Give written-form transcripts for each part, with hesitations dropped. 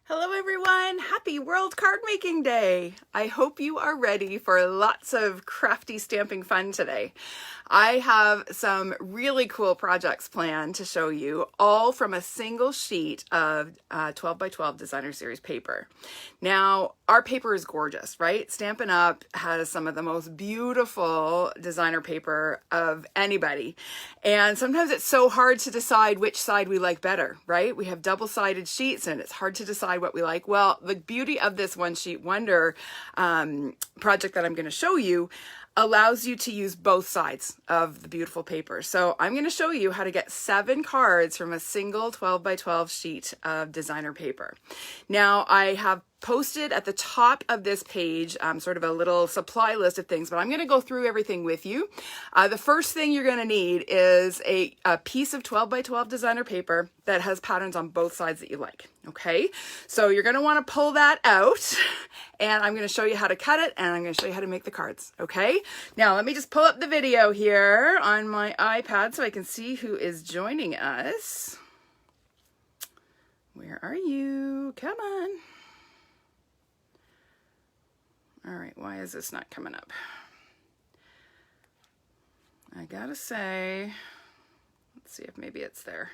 Hello everyone, happy World Card Making Day. I hope you are ready for lots of crafty stamping fun today. I have some really cool projects planned to show you, all from a single sheet of 12 by 12 designer series paper. Now, our paper is gorgeous, right? Stampin' Up! Has some of the most beautiful designer paper of anybody. And sometimes it's so hard to decide which side we like better, right? We have double-sided sheets and it's hard to decide what we like. Well, the beauty of this One Sheet Wonder project that I'm going to show you allows you to use both sides of the beautiful paper. So I'm going to show you how to get 7 cards from a single 12 by 12 sheet of designer paper. Now, I have posted at the top of this page sort of a little supply list of things, but I'm going to go through everything with you. The first thing you're going to need is a piece of 12 by 12 designer paper that has patterns on both sides that you like. Okay, so you're going to want to pull that out, and I'm going to show you how to cut it, and I'm going to show you how to make the cards. Okay, now let me just pull up the video here on my iPad so I can see who is joining us. Where are you? Come on. All right, why is this not coming up? I gotta say, let's see if maybe it's there.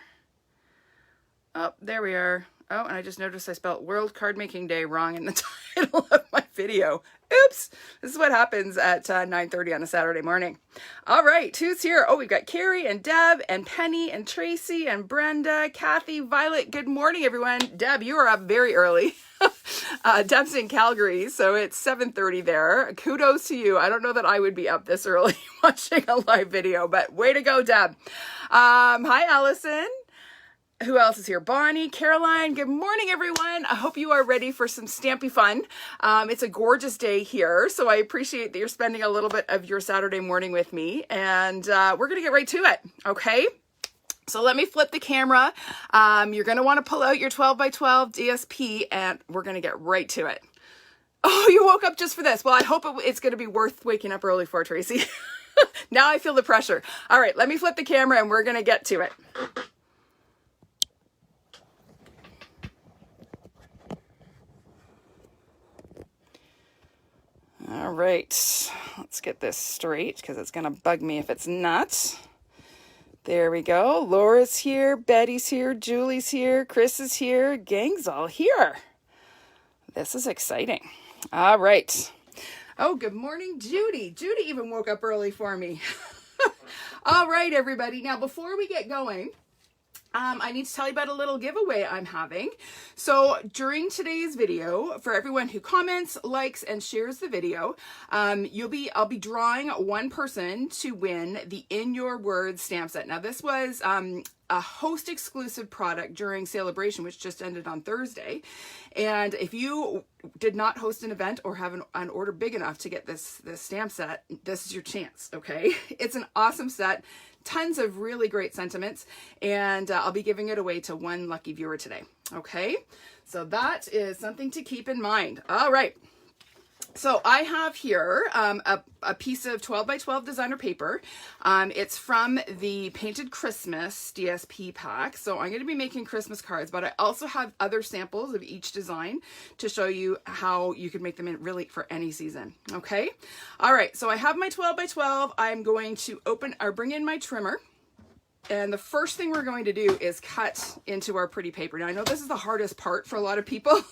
Oh, there we are. Oh, and I just noticed I spelled World Card Making Day wrong in the title of my video. Oops, this is what happens at 9:30 on a Saturday morning. All right, who's here? Oh, we've got Carrie and Deb and Penny and Tracy and Brenda, Kathy, Violet. Good morning, everyone. Deb, you are up very early. Deb's in Calgary, so it's 7:30 there. Kudos to you. I don't know that I would be up this early watching a live video, but way to go, Deb. Hi, Allison. Who else is here? Bonnie, Caroline. Good morning, everyone. I hope you are ready for some stampy fun. It's a gorgeous day here, so I appreciate that you're spending a little bit of your Saturday morning with me, and we're going to get right to it, okay? So let me flip the camera. You're going to want to pull out your 12 by 12 DSP, and we're going to get right to it. Oh, you woke up just for this. Well, I hope it's going to be worth waking up early for, Tracy. Now I feel the pressure. All right, let me flip the camera, and we're going to get to it. All right, let's get this straight because it's going to bug me if it's not. There we go. Laura's here, Betty's here, Julie's here, Chris is here, gang's all here. This is exciting. All right. Oh, good morning, Judy. Judy even woke up early for me. All right, everybody. Now, before we get going, I need to tell you about a little giveaway I'm having. So during today's video, for everyone who comments, likes, and shares the video, I'll be drawing one person to win the In Your Words stamp set. Now this was a host exclusive product during Celebration, which just ended on Thursday. And if you did not host an event or have an order big enough to get this stamp set, this is your chance, okay? It's an awesome set. Tons of really great sentiments, and I'll be giving it away to one lucky viewer today. Okay, so that is something to keep in mind. All right, so I have here a piece of 12 by 12 designer paper. It's from the Painted Christmas DSP pack. So I'm going to be making Christmas cards, but I also have other samples of each design to show you how you can make them in really for any season. Okay. All right. So I have my 12 by 12. I'm going to bring in my trimmer. And the first thing we're going to do is cut into our pretty paper. Now, I know this is the hardest part for a lot of people.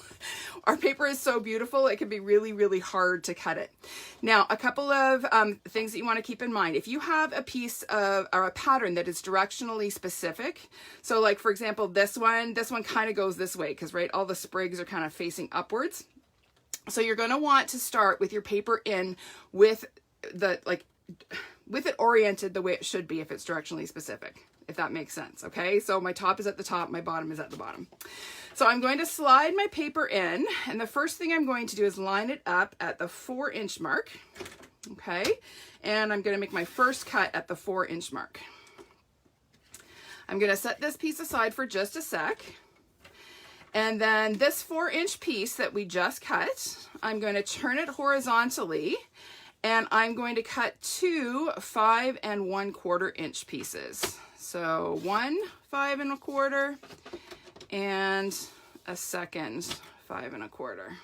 Our paper is so beautiful, it can be really, really hard to cut it. Now, a couple of things that you want to keep in mind. If you have a piece of, or a pattern that is directionally specific, so like, for example, this one kind of goes this way because, right, all the sprigs are kind of facing upwards. So you're going to want to start with your paper in with it oriented the way it should be if it's directionally specific, if that makes sense, okay? So my top is at the top, my bottom is at the bottom. So I'm going to slide my paper in, and the first thing I'm going to do is line it up at the 4-inch mark, okay? And I'm going to make my first cut at the 4-inch mark. I'm going to set this piece aside for just a sec, and then this 4-inch piece that we just cut, I'm going to turn it horizontally, and I'm going to cut 2 5 1/4 inch pieces. So 1 5 1/4 and a second 5 1/4.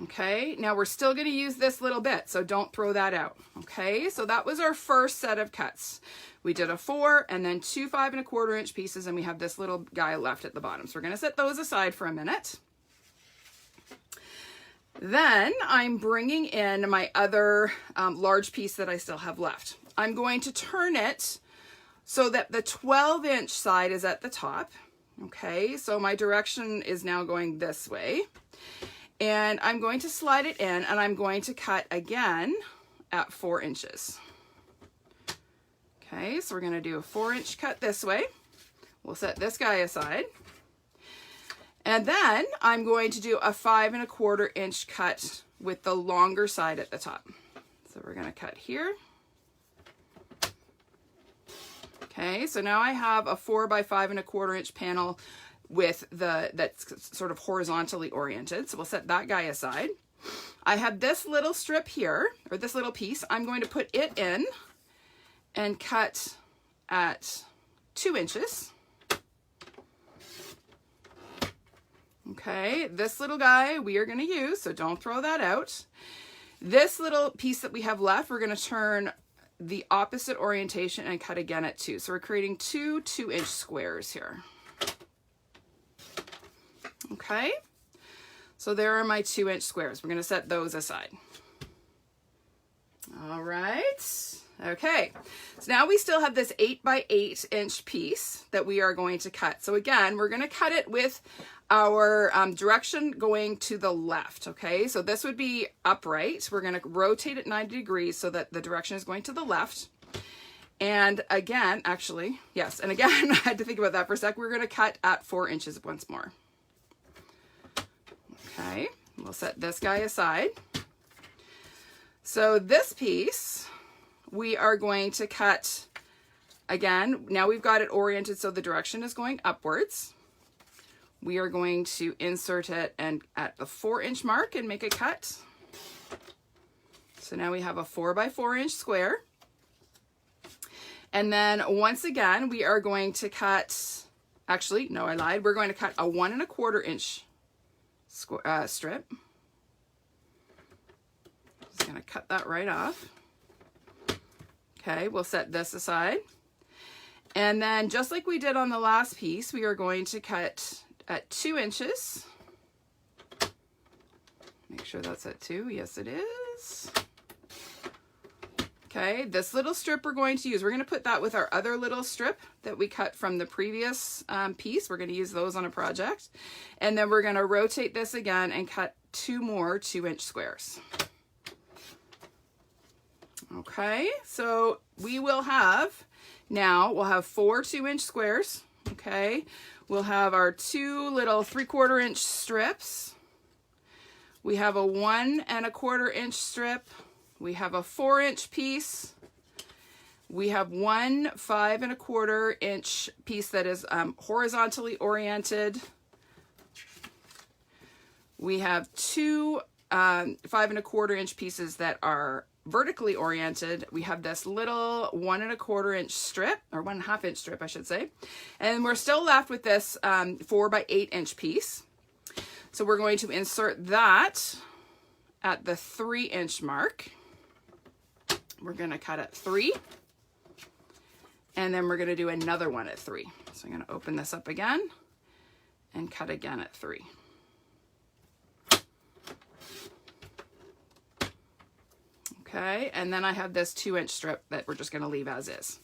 Okay, now we're still going to use this little bit, so don't throw that out. Okay, so that was our first set of cuts. We did a 4 and then 2 5 1/4 inch pieces, and we have this little guy left at the bottom. So we're going to set those aside for a minute. Then I'm bringing in my other large piece that I still have left. I'm going to turn it so that the 12-inch side is at the top. Okay, so my direction is now going this way. And I'm going to slide it in, and I'm going to cut again at 4 inches. Okay, so we're going to do a 4-inch cut this way. We'll set this guy aside. And then I'm going to do a 5 1/4 inch cut with the longer side at the top. So we're going to cut here. Okay, so now I have a 4 by 5 1/4 inch panel with that's sort of horizontally oriented. So we'll set that guy aside. I have this little strip here, or this little piece. I'm going to put it in and cut at 2 inches. Okay, this little guy we are going to use, so don't throw that out. This little piece that we have left, we're going to turn the opposite orientation and cut again at 2. So we're creating 2 2-inch squares here. Okay, so there are my 2-inch squares. We're going to set those aside. All right. Okay, so now we still have this 8 by 8 inch piece that we are going to cut. So again, we're going to cut it with our direction going to the left. Okay, so this would be upright. We're going to rotate it 90 degrees so that the direction is going to the left. And again, actually, yes, and again, I had to think about that for a sec. We're going to cut at 4 inches once more. Okay, we'll set this guy aside. So this piece, we are going to cut again. Now we've got it oriented so the direction is going upwards. We are going to insert it and at the 4-inch mark and make a cut. So now we have a 4 by 4 inch square. And then once again, we are going to cut, actually, no, I lied. We're going to cut a 1 1/4 inch strip. Just going to cut that right off. Okay, we'll set this aside. And then just like we did on the last piece, we are going to cut at 2 inches. Make sure that's at 2. Yes, it is. Okay, this little strip we're going to use, we're going to put that with our other little strip that we cut from the previous piece. We're going to use those on a project. And then we're going to rotate this again and cut 2 more 2-inch squares. Okay, so we will have, now we'll have 4 2-inch squares. Okay, we'll have our 2 little 3/4 inch strips. We have a 1 1/4 inch strip. We have a 4-inch piece. We have 1 5 1/4 inch piece that is horizontally oriented. We have 2 5 1/4 inch pieces that are vertically oriented. We have this little 1 1/4 inch strip, or 1 1/2 inch strip, I should say. And we're still left with this 4 by 8 inch piece. So we're going to insert that at the 3-inch mark. We're going to cut at 3. And then we're going to do another one at 3. So I'm going to open this up again and cut again at 3. Okay, and then I have this 2-inch strip that we're just going to leave as is.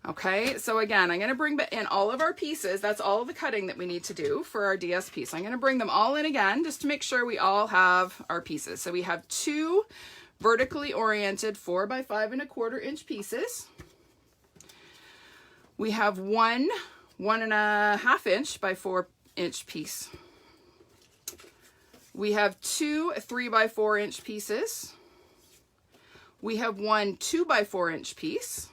Okay, so again, I'm going to bring in all of our pieces. That's all of the cutting that we need to do for our DS piece. I'm going to bring them all in again just to make sure we all have our pieces. So we have 2 vertically oriented 4 by 5 1/4 inch pieces. We have 1 1 1/2 inch by 4 inch piece. We have 2 3 by 4 inch pieces. We have 1 2 by 4 inch piece.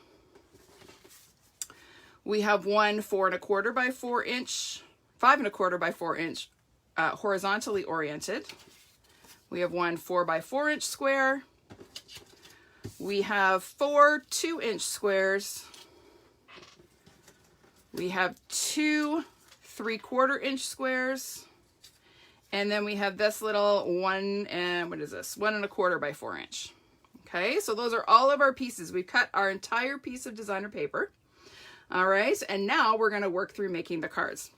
We have 1 4 1/4 by 4 inch, 5 1/4 by 4 inch horizontally oriented. We have 1 4 by 4 inch square. We have 4 2-inch squares. We have 2 3/4 inch squares. And then we have this little 1.25 by 4 inch. Okay, so those are all of our pieces. We've cut our entire piece of designer paper. All right, and now we're gonna work through making the cards.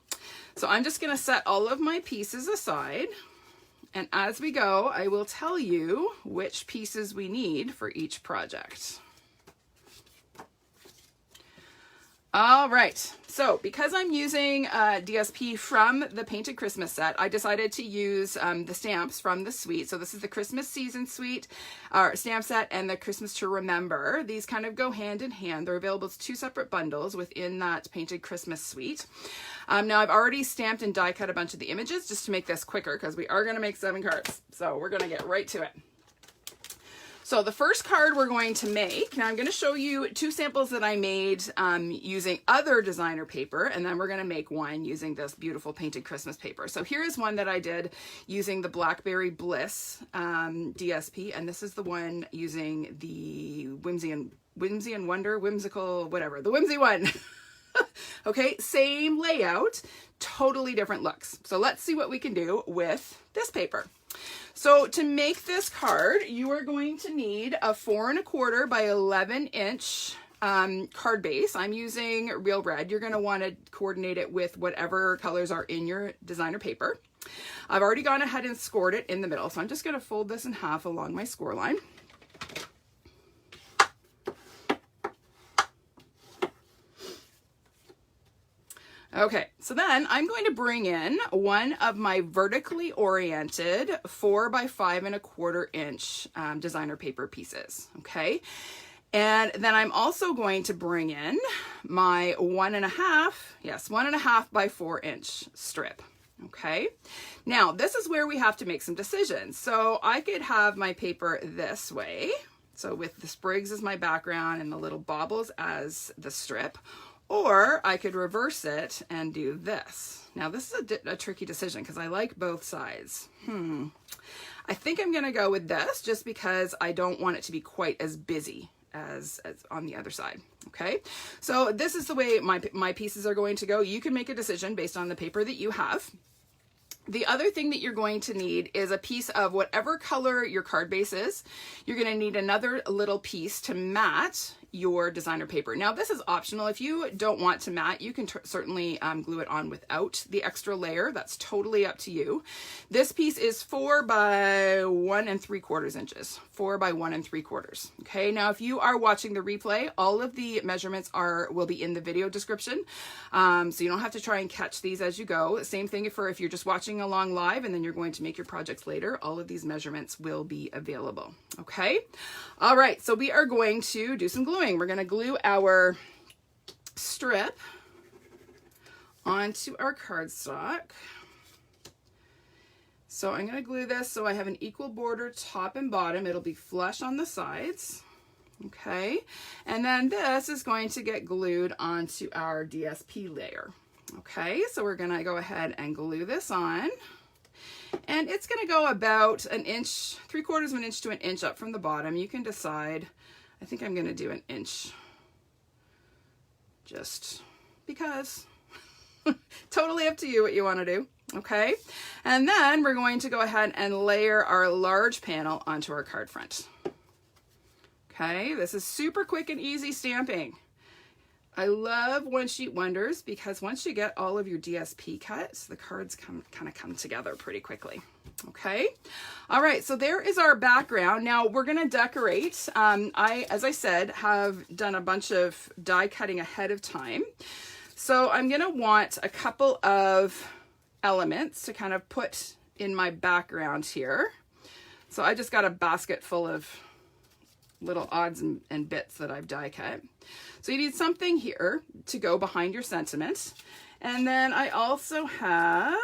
So I'm just gonna set all of my pieces aside. And as we go, I will tell you which pieces we need for each project. All right, so because I'm using DSP from the Painted Christmas set, I decided to use the stamps from the suite. So this is the Christmas season suite, stamp set, and the Christmas to Remember. These kind of go hand in hand. They're available as 2 separate bundles within that Painted Christmas suite. Now I've already stamped and die cut a bunch of the images just to make this quicker, because we are going to make 7 cards. So we're going to get right to it. So the first card we're going to make, now I'm going to show you 2 samples that I made using other designer paper, and then we're going to make one using this beautiful Painted Christmas paper. So here is one that I did using the Blackberry Bliss DSP, and this is the one using the Whimsy and Wonder, whimsical, whatever, the Whimsy one. Okay, same layout, totally different looks. So let's see what we can do with this paper. So to make this card, you are going to need a 4.25 by 11 inch card base. I'm using Real Red. You're going to want to coordinate it with whatever colors are in your designer paper. I've already gone ahead and scored it in the middle, so I'm just going to fold this in half along my score line. Okay, so then I'm going to bring in one of my vertically oriented 4 by 5.25 inch designer paper pieces, okay? And then I'm also going to bring in my 1.5 by 4 inch strip, okay? Now, this is where we have to make some decisions. So I could have my paper this way, so with the sprigs as my background and the little baubles as the strip, or I could reverse it and do this. Now this is a tricky decision because I like both sides. I think I'm gonna go with this just because I don't want it to be quite as busy as on the other side, okay? So this is the way my pieces are going to go. You can make a decision based on the paper that you have. The other thing that you're going to need is a piece of whatever color your card base is. You're going to need another little piece to mat your designer paper. Now this is optional. If you don't want to mat, you can certainly glue it on without the extra layer. That's totally up to you. This piece is 4 by 1.75 inches. 4 by 1.75. Okay, now if you are watching the replay, all of the measurements will be in the video description. So you don't have to try and catch these as you go. Same thing if you're just watching along live and then you're going to make your projects later. All of these measurements will be available. Okay, all right, so we are going to do some gluing. We're going to glue our strip onto our cardstock. So I'm going to glue this so I have an equal border top and bottom. It'll be flush on the sides. Okay, and then this is going to get glued onto our DSP layer. Okay, so we're going to go ahead and glue this on. And it's going to go about 1 inch, 3/4 of an inch to 1 inch up from the bottom. You can decide. I think I'm going to do 1 inch just because. Totally up to you what you want to do. Okay, and then we're going to go ahead and layer our large panel onto our card front. Okay, this is super quick and easy stamping. I love one sheet wonders because once you get all of your DSP cuts, the cards kind of come together pretty quickly. Okay, all right, so there is our background. Now we're going to decorate. As I said, have done a bunch of die cutting ahead of time. So I'm going to want a couple of elements to kind of put in my background here. So I just got a basket full of little odds and bits that I've die cut. So you need something here to go behind your sentiment. And then I also have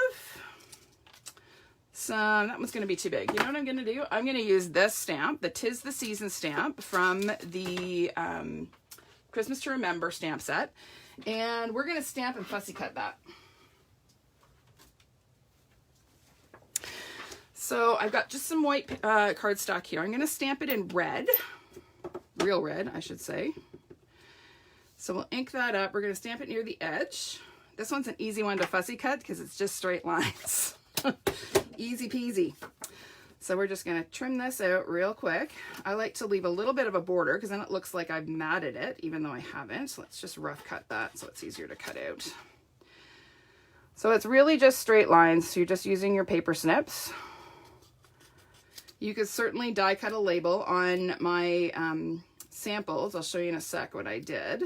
some, that one's going to be too big. You know what I'm going to do? I'm going to use this stamp, the 'Tis the Season stamp from the Christmas to Remember stamp set. And we're going to stamp and fussy cut that. So I've got just some white cardstock here. I'm going to stamp it in red, real red, I should say. So we'll ink that up. We're going to stamp it near the edge. This one's an easy one to fussy cut because it's just straight lines. Easy peasy. So we're just going to trim this out real quick. I like to leave a little bit of a border because then it looks like I've matted it, even though I haven't. So let's just rough cut that so it's easier to cut out. So it's really just straight lines. So you're just using your paper snips. You could certainly die cut a label on my samples. I'll show you in a sec what I did.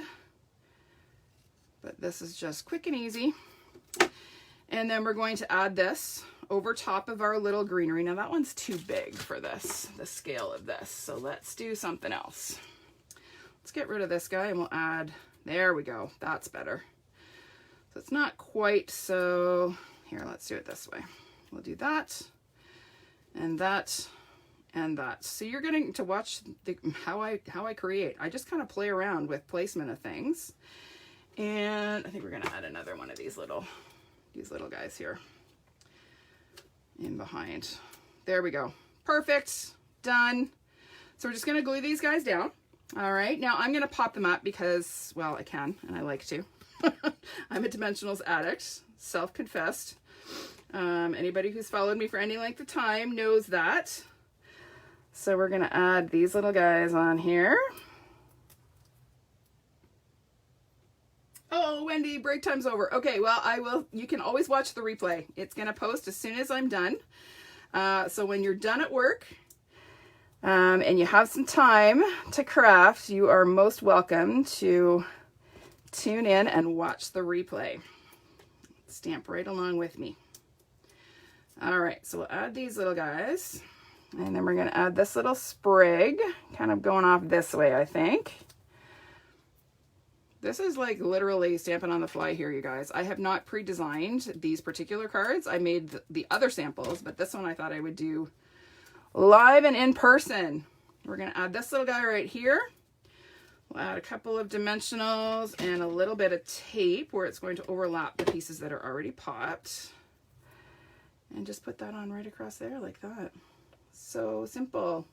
But this is just quick and easy. And then we're going to add this over top of our little greenery. Now that one's too big for this, the scale of this. So let's do something else. Let's get rid of this guy and we'll add, there we go. That's better. So it's not quite so, here, let's do it this way. We'll do that and that and that. So you're getting to watch how I create. I just kind of play around with placement of things. And I think we're gonna add another one of these little guys here in behind. There we go. Perfect. Done. So we're just going to glue these guys down. All right. Now I'm going to pop them up because, well, I can and I like to. I'm a dimensionals addict, self-confessed. Anybody who's followed me for any length of time knows that. So we're going to add these little guys on here. Oh, Wendy, break time's over. Okay, well, you can always watch the replay. It's going to post as soon as I'm done. So when you're done at work and you have some time to craft, you are most welcome to tune in and watch the replay. Stamp right along with me. All right, so we'll add these little guys. And then we're going to add this little sprig, kind of going off this way, I think. This is like literally stamping on the fly here, you guys. I have not pre-designed these particular cards. I made the other samples, but this one I thought I would do live and in person. We're going to add this little guy right here. We'll add a couple of dimensionals and a little bit of tape where it's going to overlap the pieces that are already popped. And just put that on right across there like that. So simple.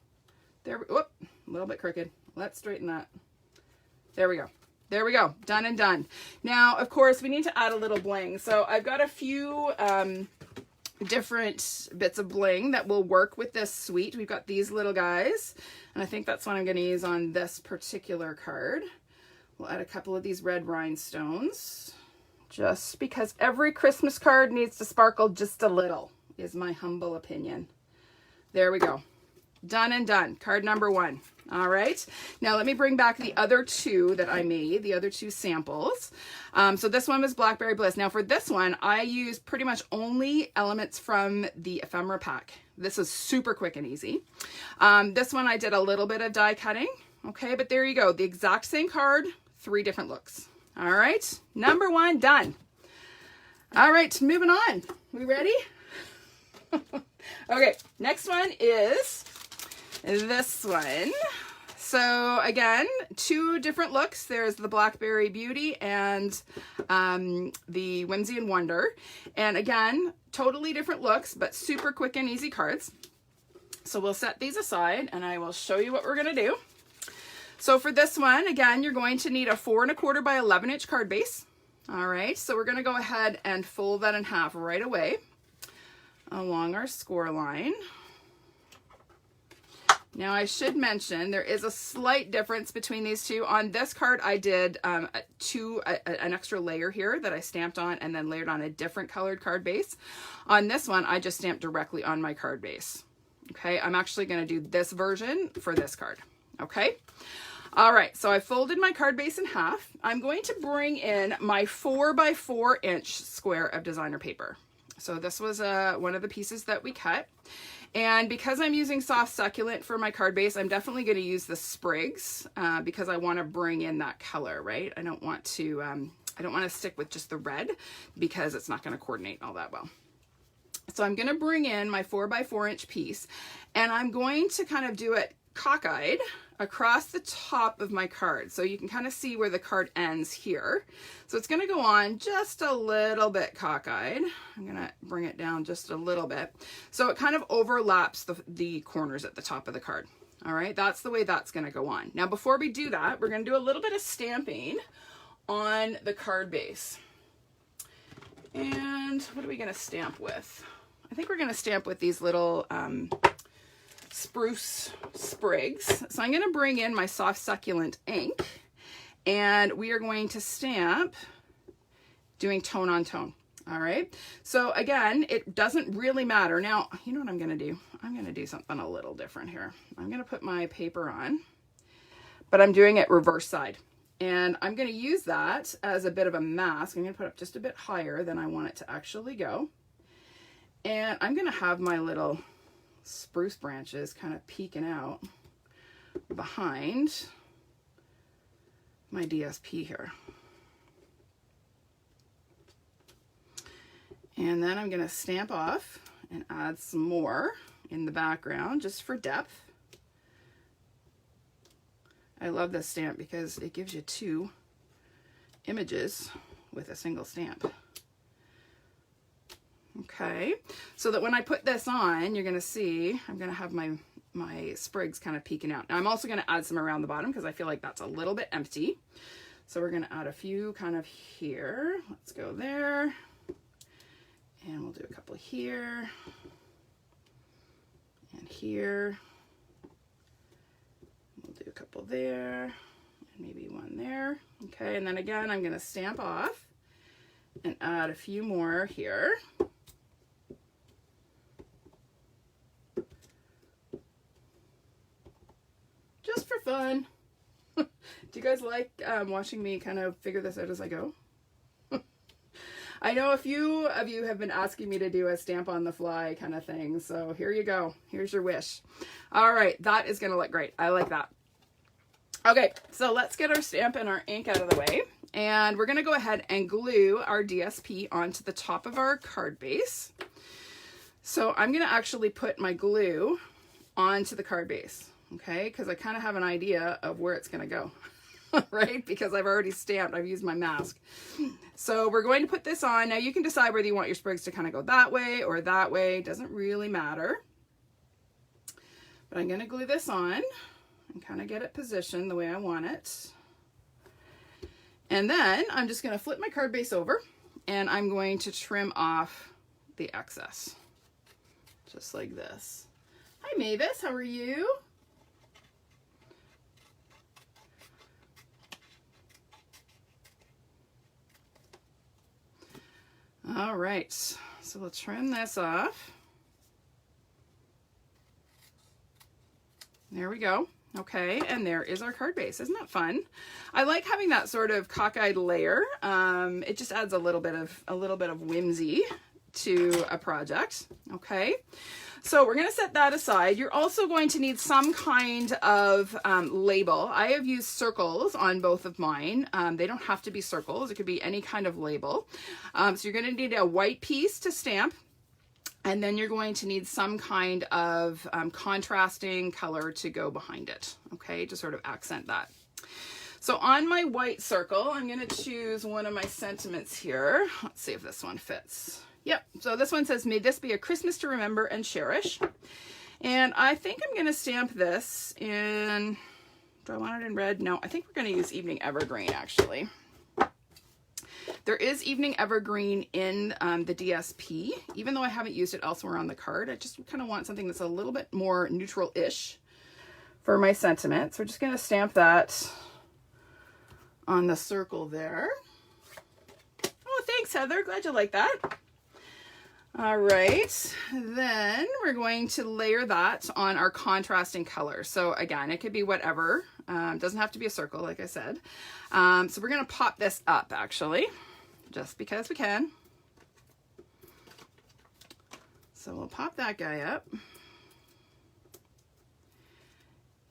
There we, whoop, a little bit crooked. Let's straighten that. There we go. There we go. Done and done. Now, of course, we need to add a little bling. So I've got a few different bits of bling that will work with this suite. We've got these little guys, and I think that's what I'm going to use on this particular card. We'll add a couple of these red rhinestones, just because every Christmas card needs to sparkle just a little, is my humble opinion. There we go. Done and done. Card number 1. All right. Now let me bring back the other two that I made, the other two samples. So this one was Blackberry Bliss. Now for this one, I used pretty much only elements from the ephemera pack. This is super quick and easy. This one I did a little bit of die cutting. Okay, but there you go. The exact same card, 3 different looks. All right. Number 1 done. All right, moving on. We ready? Okay, next one is this one. So again, 2 different looks. There's the Blackberry Beauty and the Whimsy and Wonder. And again, totally different looks, but super quick and easy cards. So we'll set these aside and I will show you what we're gonna do. So for this one, again, you're going to need a 4 1/4 by 11 inch card base. All right, so we're gonna go ahead and fold that in half right away along our score line. Now I should mention there is a slight difference between these two. On this card I did an extra layer here that I stamped on and then layered on a different colored card base. On this one I just stamped directly on my card base. Okay, I'm actually going to do this version for this card. Okay, all right, so I folded my card base in half. I'm going to bring in my 4 by 4 inch square of designer paper. So this was one of the pieces that we cut. And because I'm using soft succulent for my card base, I'm definitely going to use the sprigs because I want to bring in that color, right? I don't want to stick with just the red because it's not going to coordinate all that well. So I'm going to bring in my 4 by 4 inch piece and I'm going to kind of do it cockeyed across the top of my card. So you can kind of see where the card ends here. So it's going to go on just a little bit cockeyed. I'm going to bring it down just a little bit. So it kind of overlaps the corners at the top of the card. All right, that's the way that's going to go on. Now, before we do that, we're going to do a little bit of stamping on the card base. And what are we going to stamp with? I think we're going to stamp with these little spruce sprigs. So I'm going to bring in my soft succulent ink, and we are going to stamp doing tone on tone. All right. So again, it doesn't really matter. Now, you know what I'm going to do? I'm going to do something a little different here. I'm going to put my paper on, but I'm doing it reverse side. And I'm going to use that as a bit of a mask. I'm going to put it up just a bit higher than I want it to actually go. And I'm going to have my little spruce branches kind of peeking out behind my DSP here. And then I'm going to stamp off and add some more in the background just for depth. I love this stamp because it gives you two images with a single stamp. Okay, so that when I put this on, you're going to see I'm going to have my sprigs kind of peeking out. Now I'm also going to add some around the bottom because I feel like that's a little bit empty. So we're going to add a few kind of here. Let's go there. And we'll do a couple here and here. We'll do a couple there and maybe one there. Okay, and then again, I'm going to stamp off and add a few more here. Just for fun. Do you guys like watching me kind of figure this out as I go? I know a few of you have been asking me to do a stamp on the fly kind of thing. So here you go. Here's your wish. All right. That is going to look great. I like that. Okay. So let's get our stamp and our ink out of the way. And we're going to go ahead and glue our DSP onto the top of our card base. So I'm going to actually put my glue onto the card base. Okay. Because I kind of have an idea of where it's going to go. Right? Because I've already stamped, I've used my mask. So we're going to put this on. Now you can decide whether you want your sprigs to kind of go that way or that way. Doesn't really matter. But I'm going to glue this on and kind of get it positioned the way I want it. And then I'm just going to flip my card base over and I'm going to trim off the excess. Just like this. Hi Mavis, how are you? All right, so we'll trim this off. There we go. Okay, and there is our card base. Isn't that fun? I like having that sort of cockeyed layer. It just adds a little bit of whimsy to a project. Okay, so we're going to set that aside. You're also going to need some kind of label. I have used circles on both of mine. They don't have to be circles. It could be any kind of label. So you're going to need a white piece to stamp. And then you're going to need some kind of contrasting color to go behind it. Okay, to sort of accent that. So on my white circle, I'm going to choose one of my sentiments here. Let's see if this one fits. Yep, so this one says, may this be a Christmas to remember and cherish. And I think I'm going to stamp this in, do I want it in red? No, I think we're going to use Evening Evergreen actually. There is Evening Evergreen in the DSP, even though I haven't used it elsewhere on the card. I just kind of want something that's a little bit more neutral-ish for my sentiment. So we're just going to stamp that on the circle there. Oh, thanks, Heather. Glad you like that. All right, then we're going to layer that on our contrasting color. So again, it could be whatever. Doesn't have to be a circle, like I said. So we're going to pop this up, actually, just because we can. So we'll pop that guy up.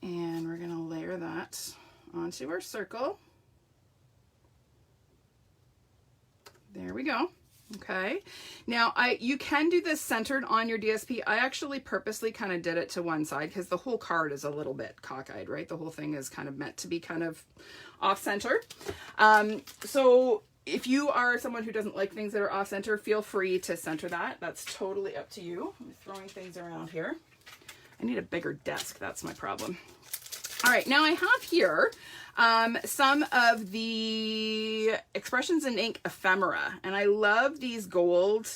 And we're going to layer that onto our circle. There we go. Okay, now you can do this centered on your DSP. I actually purposely kind of did it to one side because the whole card is a little bit cockeyed, right? The whole thing is kind of meant to be kind of off center. So if you are someone who doesn't like things that are off center, feel free to center that. That's totally up to you. I'm throwing things around here. I need a bigger desk. That's my problem. All right, now I have here some of the Expressions in Ink ephemera, and I love these gold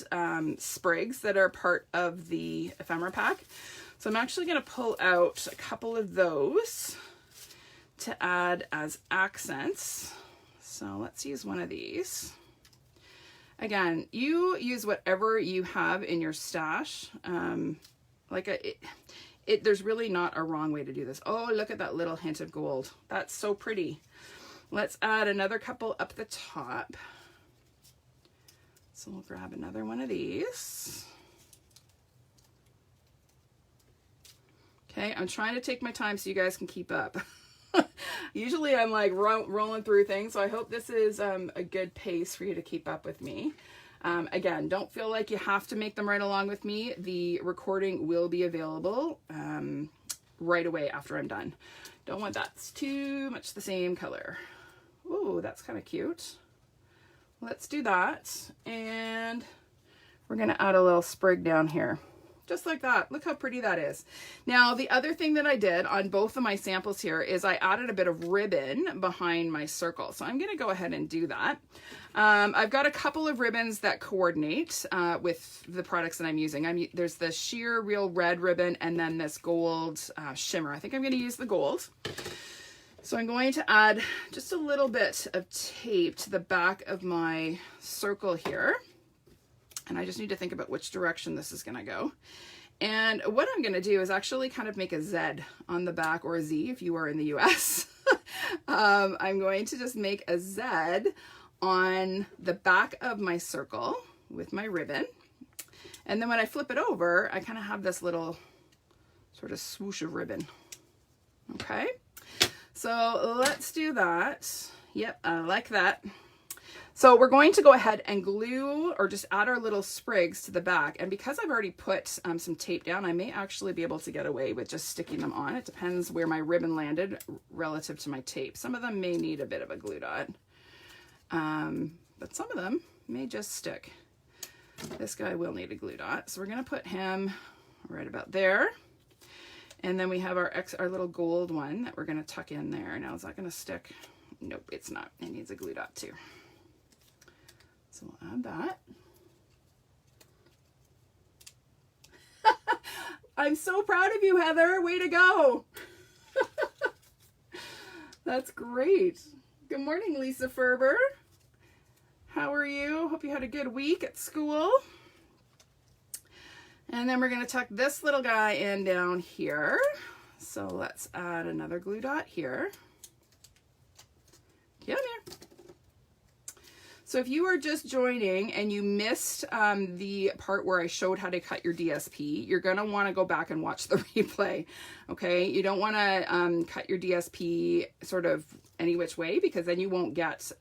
sprigs that are part of the ephemera pack. So I'm actually going to pull out a couple of those to add as accents. So let's use one of these. Again, you use whatever you have in your stash. There's really not a wrong way to do this. Oh, look at that little hint of gold. That's so pretty. Let's add another couple up the top. So we'll grab another one of these. Okay, I'm trying to take my time so you guys can keep up. Usually I'm like rolling through things, so I hope this is a good pace for you to keep up with me. Again, don't feel like you have to make them right along with me. The recording will be available right away after I'm done. Don't want that's too much the same color. Ooh, that's kind of cute. Let's do that. And we're going to add a little sprig down here. Just like that. Look how pretty that is. Now, the other thing that I did on both of my samples here is I added a bit of ribbon behind my circle. So I'm going to go ahead and do that. I've got a couple of ribbons that coordinate with the products that I'm using. There's the sheer real red ribbon and then this gold shimmer. I think I'm going to use the gold. So I'm going to add just a little bit of tape to the back of my circle here. And I just need to think about which direction this is going to go. And what I'm going to do is actually kind of make a Z on the back, or a Z if you are in the US. I'm going to just make a Z on the back of my circle with my ribbon. And then when I flip it over, I kind of have this little sort of swoosh of ribbon. Okay, so let's do that. Yep, I like that. So we're going to go ahead and glue or just add our little sprigs to the back. And because I've already put some tape down, I may actually be able to get away with just sticking them on. It depends where my ribbon landed relative to my tape. Some of them may need a bit of a glue dot, but some of them may just stick. This guy will need a glue dot. So we're going to put him right about there. And then we have our little gold one that we're going to tuck in there. Now, is that going to stick? Nope, it's not. It needs a glue dot too. So we'll add that. I'm so proud of you, Heather. Way to go. That's great. Good morning, Lisa Ferber. How are you? Hope you had a good week at school. And then we're going to tuck this little guy in down here. So let's add another glue dot here. Come here. So if you are just joining and you missed the part where I showed how to cut your DSP, you're going to want to go back and watch the replay, okay? You don't want to cut your DSP sort of any which way, because then you won't get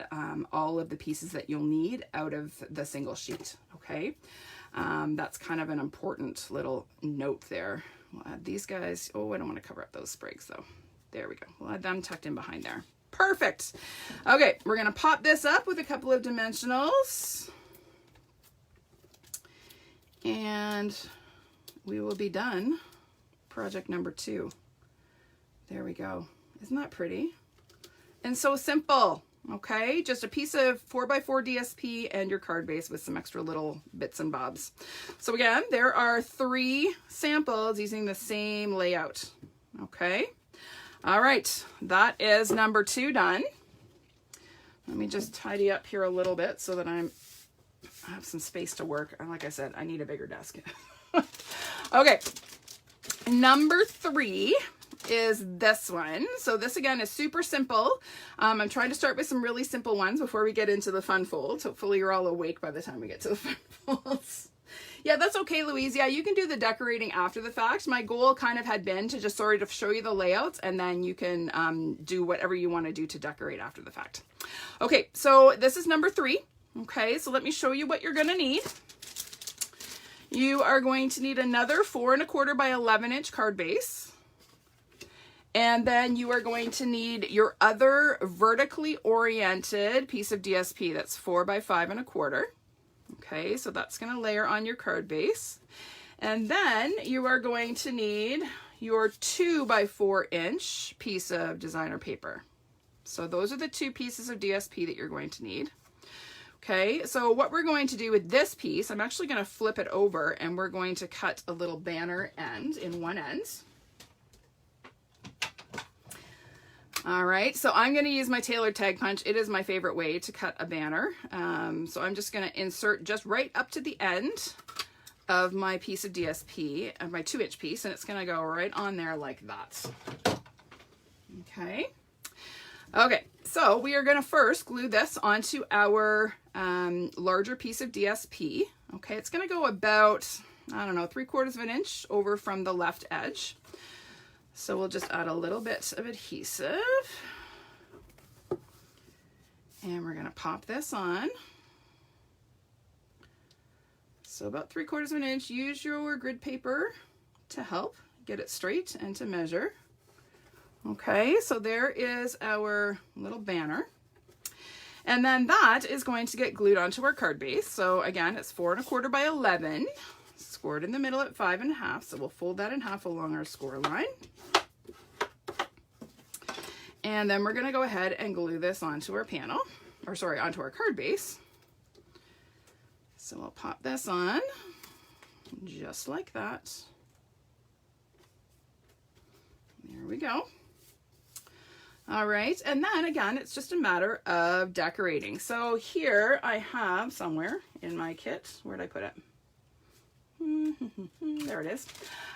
all of the pieces that you'll need out of the single sheet, okay? That's kind of an important little note there. We'll add these guys. Oh, I don't want to cover up those sprigs though. There we go. We'll add them tucked in behind there. Perfect. Okay, we're going to pop this up with a couple of dimensionals. And we will be done. Project number 2. There we go. Isn't that pretty? And so simple. Okay, just a piece of 4x4 DSP and your card base with some extra little bits and bobs. So again, there are 3 samples using the same layout. Okay. All right, that is number 2 done. Let me just tidy up here a little bit so that I have some space to work. And like I said, I need a bigger desk. Okay, number 3 is this one. So this again is super simple. I'm trying to start with some really simple ones before we get into the fun folds. Hopefully you're all awake by the time we get to the fun folds. Yeah, that's okay, Louise. Yeah, you can do the decorating after the fact. My goal kind of had been to just sort of show you the layouts, and then you can do whatever you want to do to decorate after the fact. Okay, so this is number 3. Okay, so let me show you what you're going to need. You are going to need another 4 1/4 by 11 inch card base. And then you are going to need your other vertically oriented piece of DSP that's 4 by 5 1/4. Okay, so that's going to layer on your card base. And then you are going to need your 2x4" piece of designer paper. So those are the 2 pieces of DSP that you're going to need. Okay, so what we're going to do with this piece, I'm actually going to flip it over and we're going to cut a little banner end in one end. All right, so I'm going to use my tailored tag punch. It is my favorite way to cut a banner. So I'm just going to insert just right up to the end of my piece of DSP, of my 2-inch piece, and it's going to go right on there like that. Okay. Okay, so we are going to first glue this onto our larger piece of DSP. Okay, it's going to go about, I don't know, 3/4 of an inch over from the left edge. So we'll just add a little bit of adhesive. And we're going to pop this on. So about 3/4 of an inch. Use your grid paper to help get it straight and to measure. Okay, so there is our little banner. And then that is going to get glued onto our card base. So again, it's 4 1/4 by 11. Scored in the middle at 5 1/2. So we'll fold that in half along our score line. And then we're going to go ahead and glue this onto our panel, or sorry, onto our card base. So we'll pop this on just like that. There we go. All right, and then again, it's just a matter of decorating. So here I have somewhere in my kit, where'd I put it? There it is.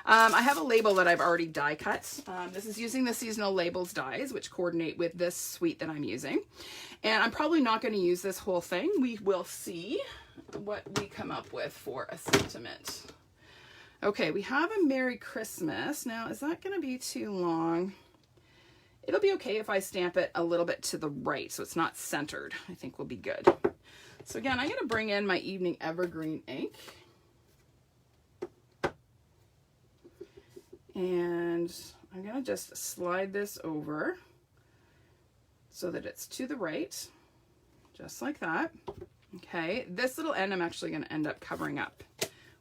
I have a label that I've already die cut. This is using the seasonal labels dies, which coordinate with this suite that I'm using. And I'm probably not going to use this whole thing. We will see what we come up with for a sentiment. Okay, we have a Merry Christmas. Now, is that going to be too long? It'll be okay if I stamp it a little bit to the right, so it's not centered. I think we'll be good. So again, I'm going to bring in my Evening Evergreen ink. And I'm going to just slide this over so that it's to the right, just like that. Okay, this little end I'm actually going to end up covering up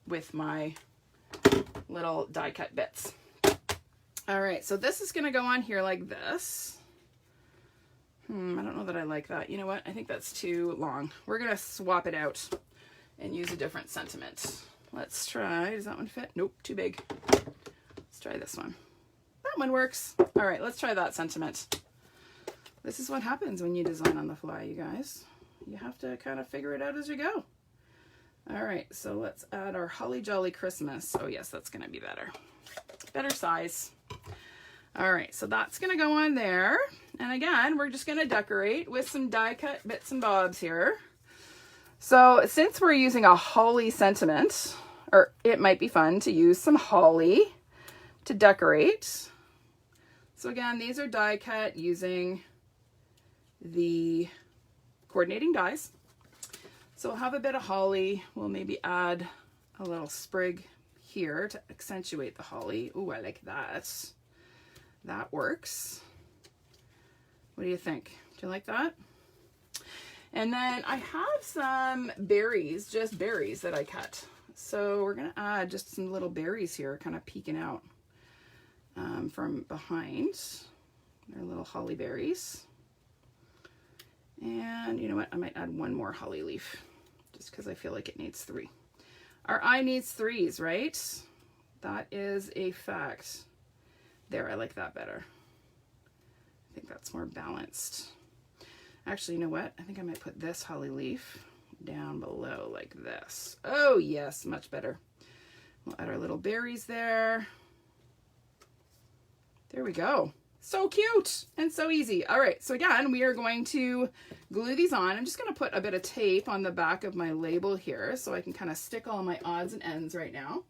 with my little die cut bits. All right, so this is going to go on here like this. I don't know that I like that. You know what? I think that's too long. We're going to swap it out and use a different sentiment. Let's try, does that one fit? Nope, too big. Let's try this one. That one works. All right, let's try that sentiment. This is what happens when you design on the fly, you guys. You have to kind of figure it out as you go. All right, so let's add our Holly Jolly Christmas. Oh yes, that's gonna be better. Better size. All right, so that's gonna go on there. And again, we're just gonna decorate with some die cut bits and bobs here. So since we're using a holly sentiment, or it might be fun to use some holly to decorate. So again, these are die cut using the coordinating dies. So we'll have a bit of holly. We'll maybe add a little sprig here to accentuate the holly. Ooh, I like that. That works. What do you think? Do you like that? And then I have some berries, just berries that I cut. So we're gonna add just some little berries here, kind of peeking out from behind. They're little holly berries. And you know what? I might add one more holly leaf just because I feel like it needs 3. Our eye needs 3s, right? That is a fact. There, I like that better. I think that's more balanced. Actually, you know what? I think I might put this holly leaf down below like this. Oh yes, much better. We'll add our little berries there. There we go. So cute and so easy. All right, so again, we are going to glue these on. I'm just going to put a bit of tape on the back of my label here so I can kind of stick all my odds and ends right now.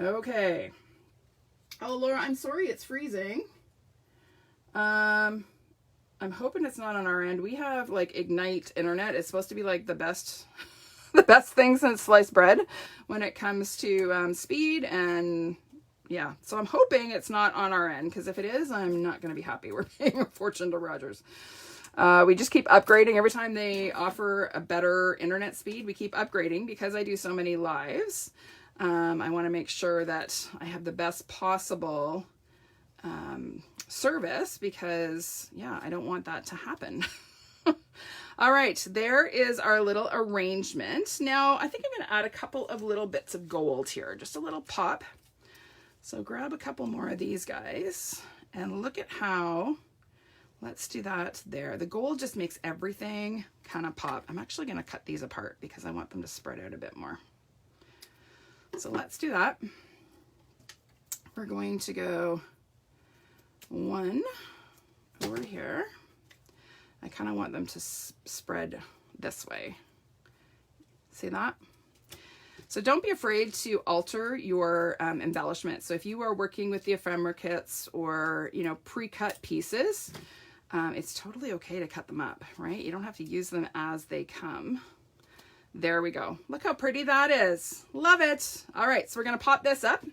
Okay. Oh, Laura, I'm sorry it's freezing. I'm hoping it's not on our end. We have like Ignite internet. It's supposed to be like the best the best thing since sliced bread when it comes to speed and yeah, so I'm hoping it's not on our end, because if it is, I'm not going to be happy. We're paying a fortune to Rogers. We just keep upgrading. Every time they offer a better internet speed, we keep upgrading because I do so many lives. I want to make sure that I have the best possible service because, yeah, I don't want that to happen. All right, there is our little arrangement. Now, I think I'm going to add a couple of little bits of gold here, just a little pop. So grab a couple more of these guys and look at how, let's do that there. The gold just makes everything kind of pop. I'm actually going to cut these apart because I want them to spread out a bit more. So let's do that. We're going to go one over here. I kind of want them to spread this way. See that? So don't be afraid to alter your embellishment. So if you are working with the ephemera kits or, you know, pre-cut pieces, it's totally okay to cut them up, right? You don't have to use them as they come. There we go. Look how pretty that is. Love it. All right, so we're going to pop this up.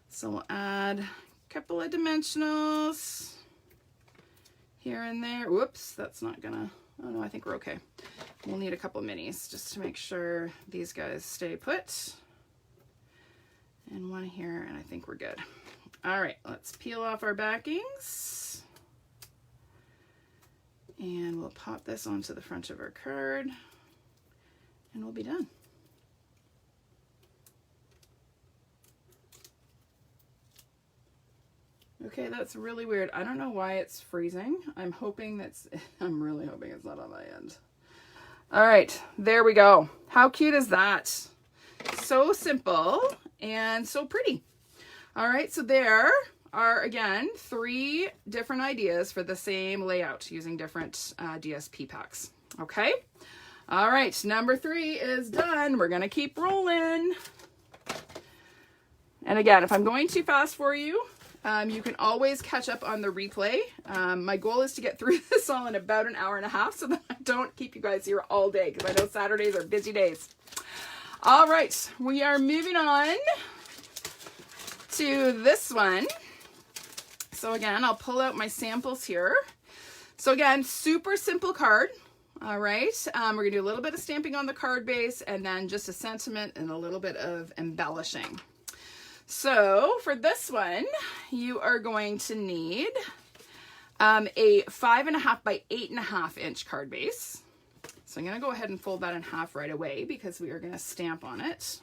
So we'll add a couple of dimensionals here and there. Whoops, that's not gonna, oh no, I think we're okay. We'll need a couple minis just to make sure these guys stay put. And one here, and I think we're good. All right, let's peel off our backings. And we'll pop this onto the front of our card, and we'll be done. Okay, that's really weird. I don't know why it's freezing. I'm really hoping it's not on my end. All right, there we go. How cute is that? So simple and so pretty. All right, so there are, again, 3 different ideas for the same layout using different DSP packs. Okay. All right, number 3 is done. We're gonna keep rolling. And again, if I'm going too fast for you, you can always catch up on the replay. My goal is to get through this all in about an hour and a half so that I don't keep you guys here all day because I know Saturdays are busy days. All right, we are moving on to this one. So again, I'll pull out my samples here. So again, super simple card. All right, we're gonna do a little bit of stamping on the card base and then just a sentiment and a little bit of embellishing. So for this one, you are going to need a 5.5 by 8.5 inch card base. So I'm going to go ahead and fold that in half right away because we are going to stamp on it.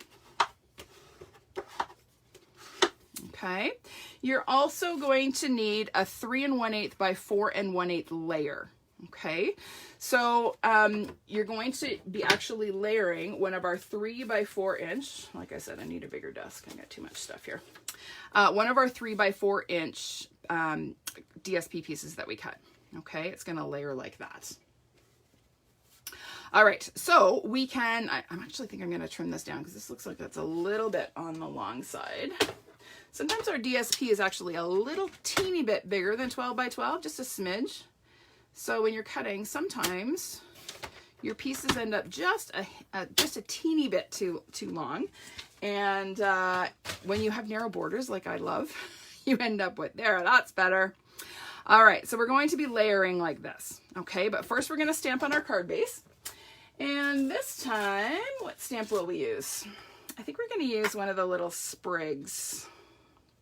Okay. You're also going to need a 3 1/8 by 4 1/8 layer. Okay, so you're going to be actually layering one of our 3 by 4 inch, like I said, I need a bigger desk, I got too much stuff here. One of our 3 by 4 inch DSP pieces that we cut. Okay, it's gonna layer like that. All right, so we can, I'm actually think I'm gonna trim this down because this looks like that's a little bit on the long side. Sometimes our DSP is actually a little teeny bit bigger than 12 by 12, just a smidge. So when you're cutting, sometimes your pieces end up just a teeny bit too long. And when you have narrow borders, like I love, you end up with, there, that's better. All right, so we're going to be layering like this. Okay, but first we're going to stamp on our card base. And this time, what stamp will we use? I think we're going to use one of the little sprigs.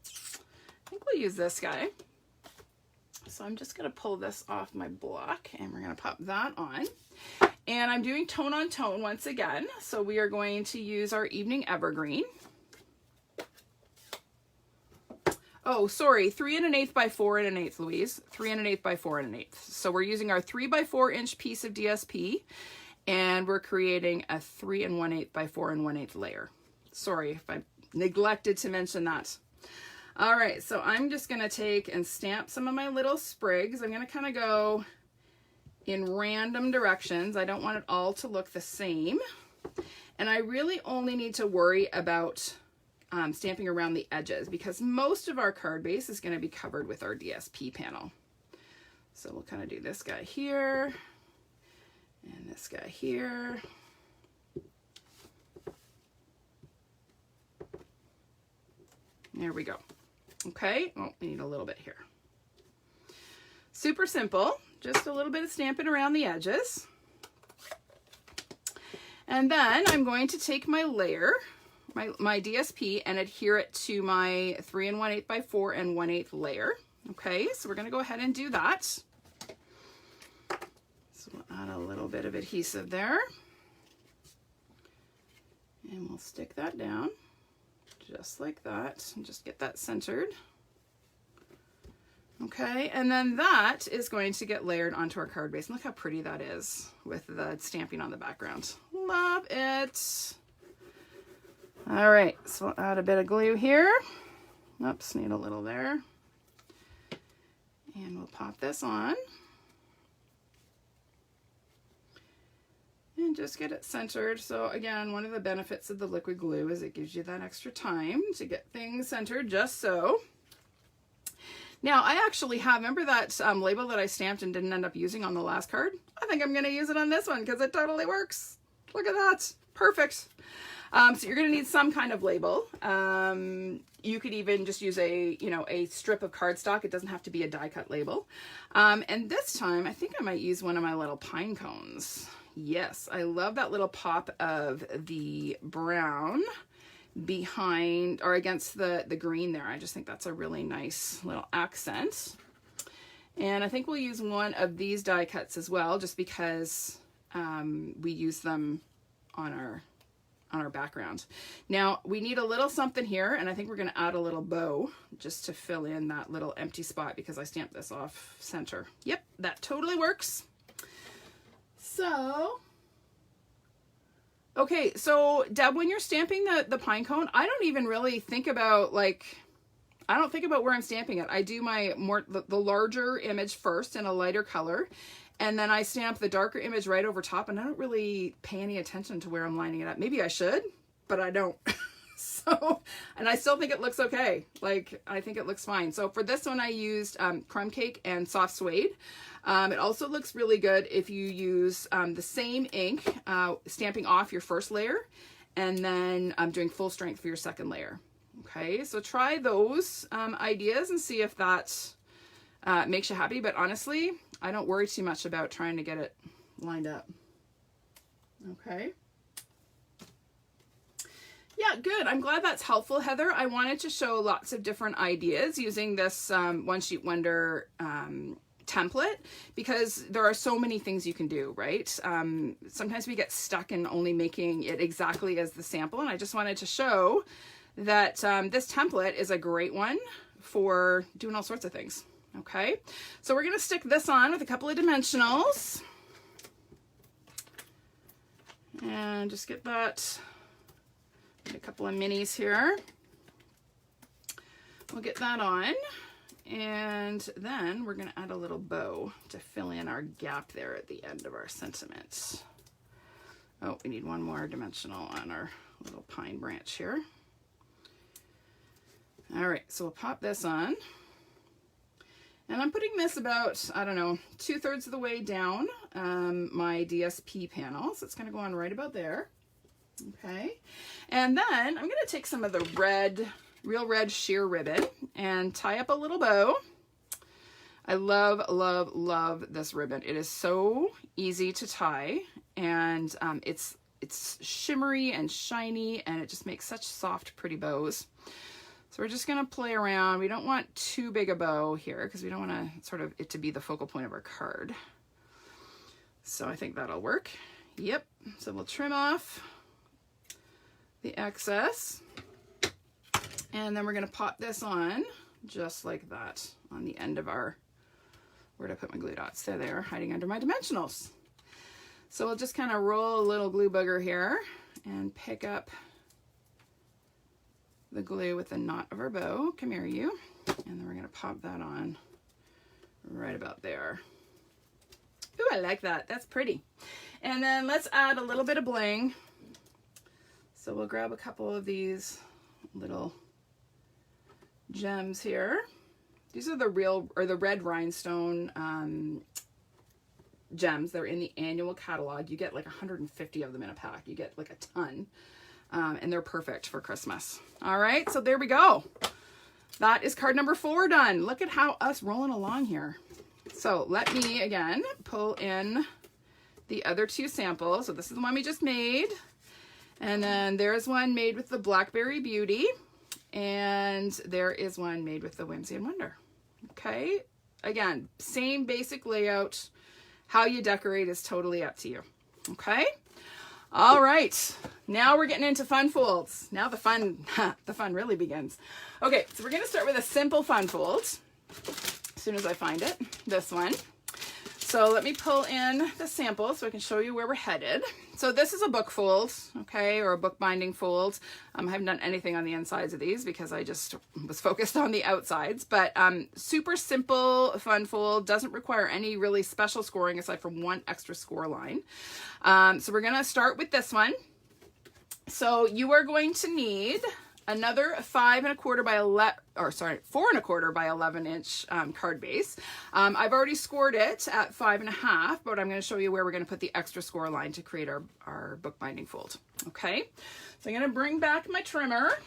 I think we'll use this guy. So I'm just going to pull this off my block and we're going to pop that on. And I'm doing tone on tone once again. So we are going to use our Evening Evergreen. Oh, sorry, 3 1/8 by 4 1/8, Louise. 3 1/8 by 4 1/8. So we're using our 3 by 4 inch piece of DSP and we're creating a 3 1/8 by 4 1/8 layer. Sorry if I neglected to mention that. All right, so I'm just gonna take and stamp some of my little sprigs. I'm gonna kind of go in random directions. I don't want it all to look the same. And I really only need to worry about stamping around the edges because most of our card base is gonna be covered with our DSP panel. So we'll kind of do this guy here and this guy here. There we go. Okay, oh, we need a little bit here. Super simple, just a little bit of stamping around the edges. And then I'm going to take my layer, my DSP and adhere it to my 3 1/8 by 4 1/8 layer. Okay, so we're going to go ahead and do that. So we'll add a little bit of adhesive there. And we'll stick that down just like that and just get that centered. Okay, and then that is going to get layered onto our card base. And look how pretty that is with the stamping on the background. Love it. All right, so we'll add a bit of glue here. Oops, need a little there. And we'll pop this on. And just get it centered. So again, one of the benefits of the liquid glue is it gives you that extra time to get things centered, just so. Now, I actually have, remember that label that I stamped and didn't end up using on the last card? I think I'm going to use it on this one because it totally works. Look at that. Perfect. So you're going to need some kind of label. You could even just use a strip of cardstock. It doesn't have to be a die cut label. And this time, I think I might use one of my little pine cones. Yes, I love that little pop of the brown behind or against the green there. I just think that's a really nice little accent. And I think we'll use one of these die cuts as well, just because we use them on our background. Now we need a little something here, and I think we're going to add a little bow just to fill in that little empty spot because I stamped this off center. Yep, that totally works. So okay, so Deb, when you're stamping the pine cone, I don't even really think about I don't think about where I'm stamping it. I do the larger image first in a lighter color, and then I stamp the darker image right over top, and I don't really pay any attention to where I'm lining it up. Maybe I should, but I don't. So, and I still think it looks okay. I think it looks fine. So for this one, I used crumb cake and soft suede. It also looks really good if you use the same ink, stamping off your first layer, and then doing full strength for your second layer. Okay, so try those ideas and see if that makes you happy. But honestly, I don't worry too much about trying to get it lined up. Okay. Yeah, good. I'm glad that's helpful, Heather. I wanted to show lots of different ideas using this One Sheet Wonder template, because there are so many things you can do, right? Sometimes we get stuck in only making it exactly as the sample, and I just wanted to show that this template is a great one for doing all sorts of things. Okay, so we're going to stick this on with a couple of dimensionals and just get that. A couple of minis here. We'll get that on, and then we're going to add a little bow to fill in our gap there at the end of our sentiment. Oh, we need one more dimensional on our little pine branch here. All right, so we'll pop this on, and I'm putting this about, I don't know, 2/3 of the way down my DSP panel, so it's going to go on right about there. Okay, and then I'm going to take some of the real red sheer ribbon and tie up a little bow. I love, love, love this ribbon. It is so easy to tie, and it's shimmery and shiny, and it just makes such soft, pretty bows. So we're just going to play around. We don't want too big a bow here because we don't want to sort of it to be the focal point of our card. So I think that'll work. Yep, so we'll trim off the excess, and then we're going to pop this on just like that on the end of our, where did I put my glue dots? There they are, hiding under my dimensionals. So we'll just kind of roll a little glue booger here and pick up the glue with the knot of our bow. Come here, you. And then we're going to pop that on right about there. Ooh, I like that. That's pretty. And then let's add a little bit of bling. So we'll grab a couple of these little gems here. These are the red rhinestone gems. They're in the annual catalog. You get like 150 of them in a pack. You get like a ton. And they're perfect for Christmas. All right, so there we go. That is card number 4 done. Look at how us rolling along here. So let me, again, pull in the other 2 samples. So this is the one we just made. And then there's one made with the Blackberry Beauty. And there is one made with the Whimsy and Wonder. Okay. Again, same basic layout. How you decorate is totally up to you. Okay. All right. Now we're getting into fun folds. Now the fun really begins. Okay. So we're going to start with a simple fun fold. As soon as I find it, this one. So let me pull in the sample so I can show you where we're headed. So this is a book fold, okay, or a book binding fold. I haven't done anything on the insides of these because I just was focused on the outsides, but super simple fun fold, doesn't require any really special scoring aside from one extra score line. So we're gonna start with this one. So you are going to need another 4 1/4 by 11 inch card base. I've already scored it at 5 1/2, but I'm going to show you where we're going to put the extra score line to create our bookbinding fold. Okay, so I'm going to bring back my trimmer.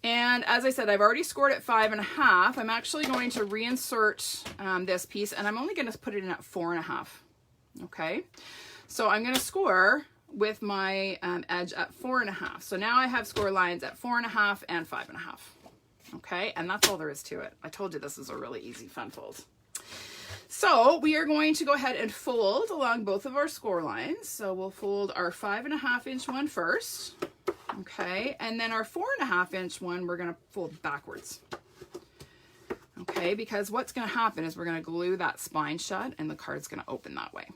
And as I said, I've already scored at 5 1/2. I'm actually going to reinsert this piece, and I'm only going to put it in at 4 1/2. Okay, so I'm going to score with my edge at 4 1/2. So now I have score lines at 4 1/2 and 5 1/2. Okay, and that's all there is to it. I told you this is a really easy fun fold. So we are going to go ahead and fold along both of our score lines. So we'll fold our 5 1/2 inch one first. Okay, and then our 4 1/2 inch one, we're gonna fold backwards. Okay, because what's gonna happen is we're gonna glue that spine shut and the card's gonna open that way.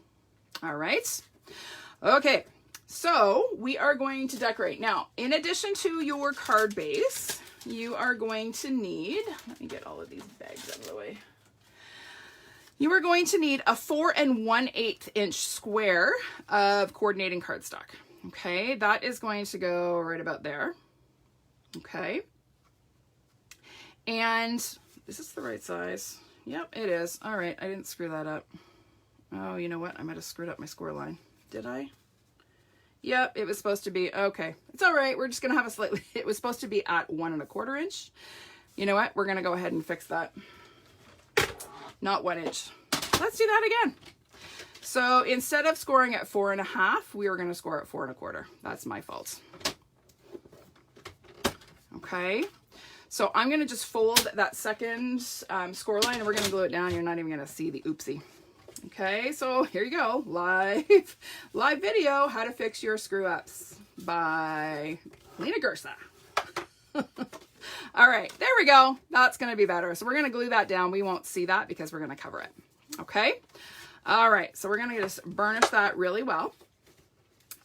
All right, okay. So we are going to decorate. Now, in addition to your card base, you are going to need, let me get all of these bags out of the way. You are going to need a 4 1/8 inch square of coordinating cardstock. Okay, that is going to go right about there. Okay. And is this the right size? Yep, it is. All right, I didn't screw that up. Oh, you know what? I might have screwed up my score line. Did I? Yep, it was supposed to be, okay. It's all right. We're just going to have a slightly, it was supposed to be at 1 1/4 inch. You know what? We're going to go ahead and fix that. Not 1 inch. Let's do that again. So instead of scoring at 4 1/2, we are going to score at 4 1/4. That's my fault. Okay. So I'm going to just fold that second score line and we're going to glue it down. You're not even going to see the oopsie. Okay, so here you go, live video, how to fix your screw ups by Lena Gersa. All right, there we go. That's going to be better. So we're going to glue that down. We won't see that because we're going to cover it. Okay. All right, so we're going to just burnish that really well.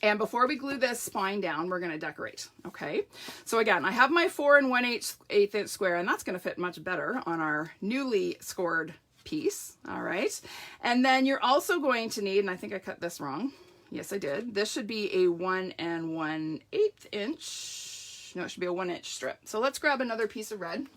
And before we glue this spine down, we're going to decorate. Okay. So again, I have my 4 1/8 inch square, and that's going to fit much better on our newly scored piece. All right. And then you're also going to need, and I think I cut this wrong. Yes, I did. This should be a 1 1/8 inch. No, it should be a 1 inch strip. So let's grab another piece of red.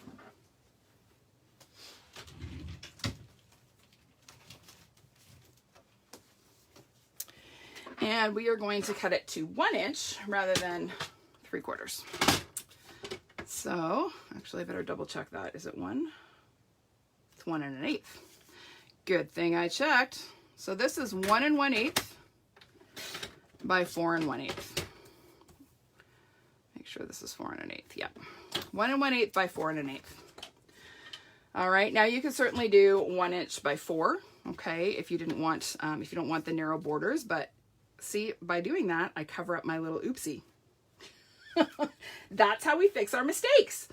And we are going to cut it to 1 inch rather than 3/4. So actually I better double check that. Is it 1? 1 1/8. Good thing I checked. So this is 1 1/8 by 4 1/8. Make sure this is 4 1/8. Yep. 1 1/8 by 4 1/8. All right. Now you can certainly do 1 inch by 4. Okay. If you didn't want, if you don't want the narrow borders, but see, by doing that, I cover up my little oopsie. That's how we fix our mistakes.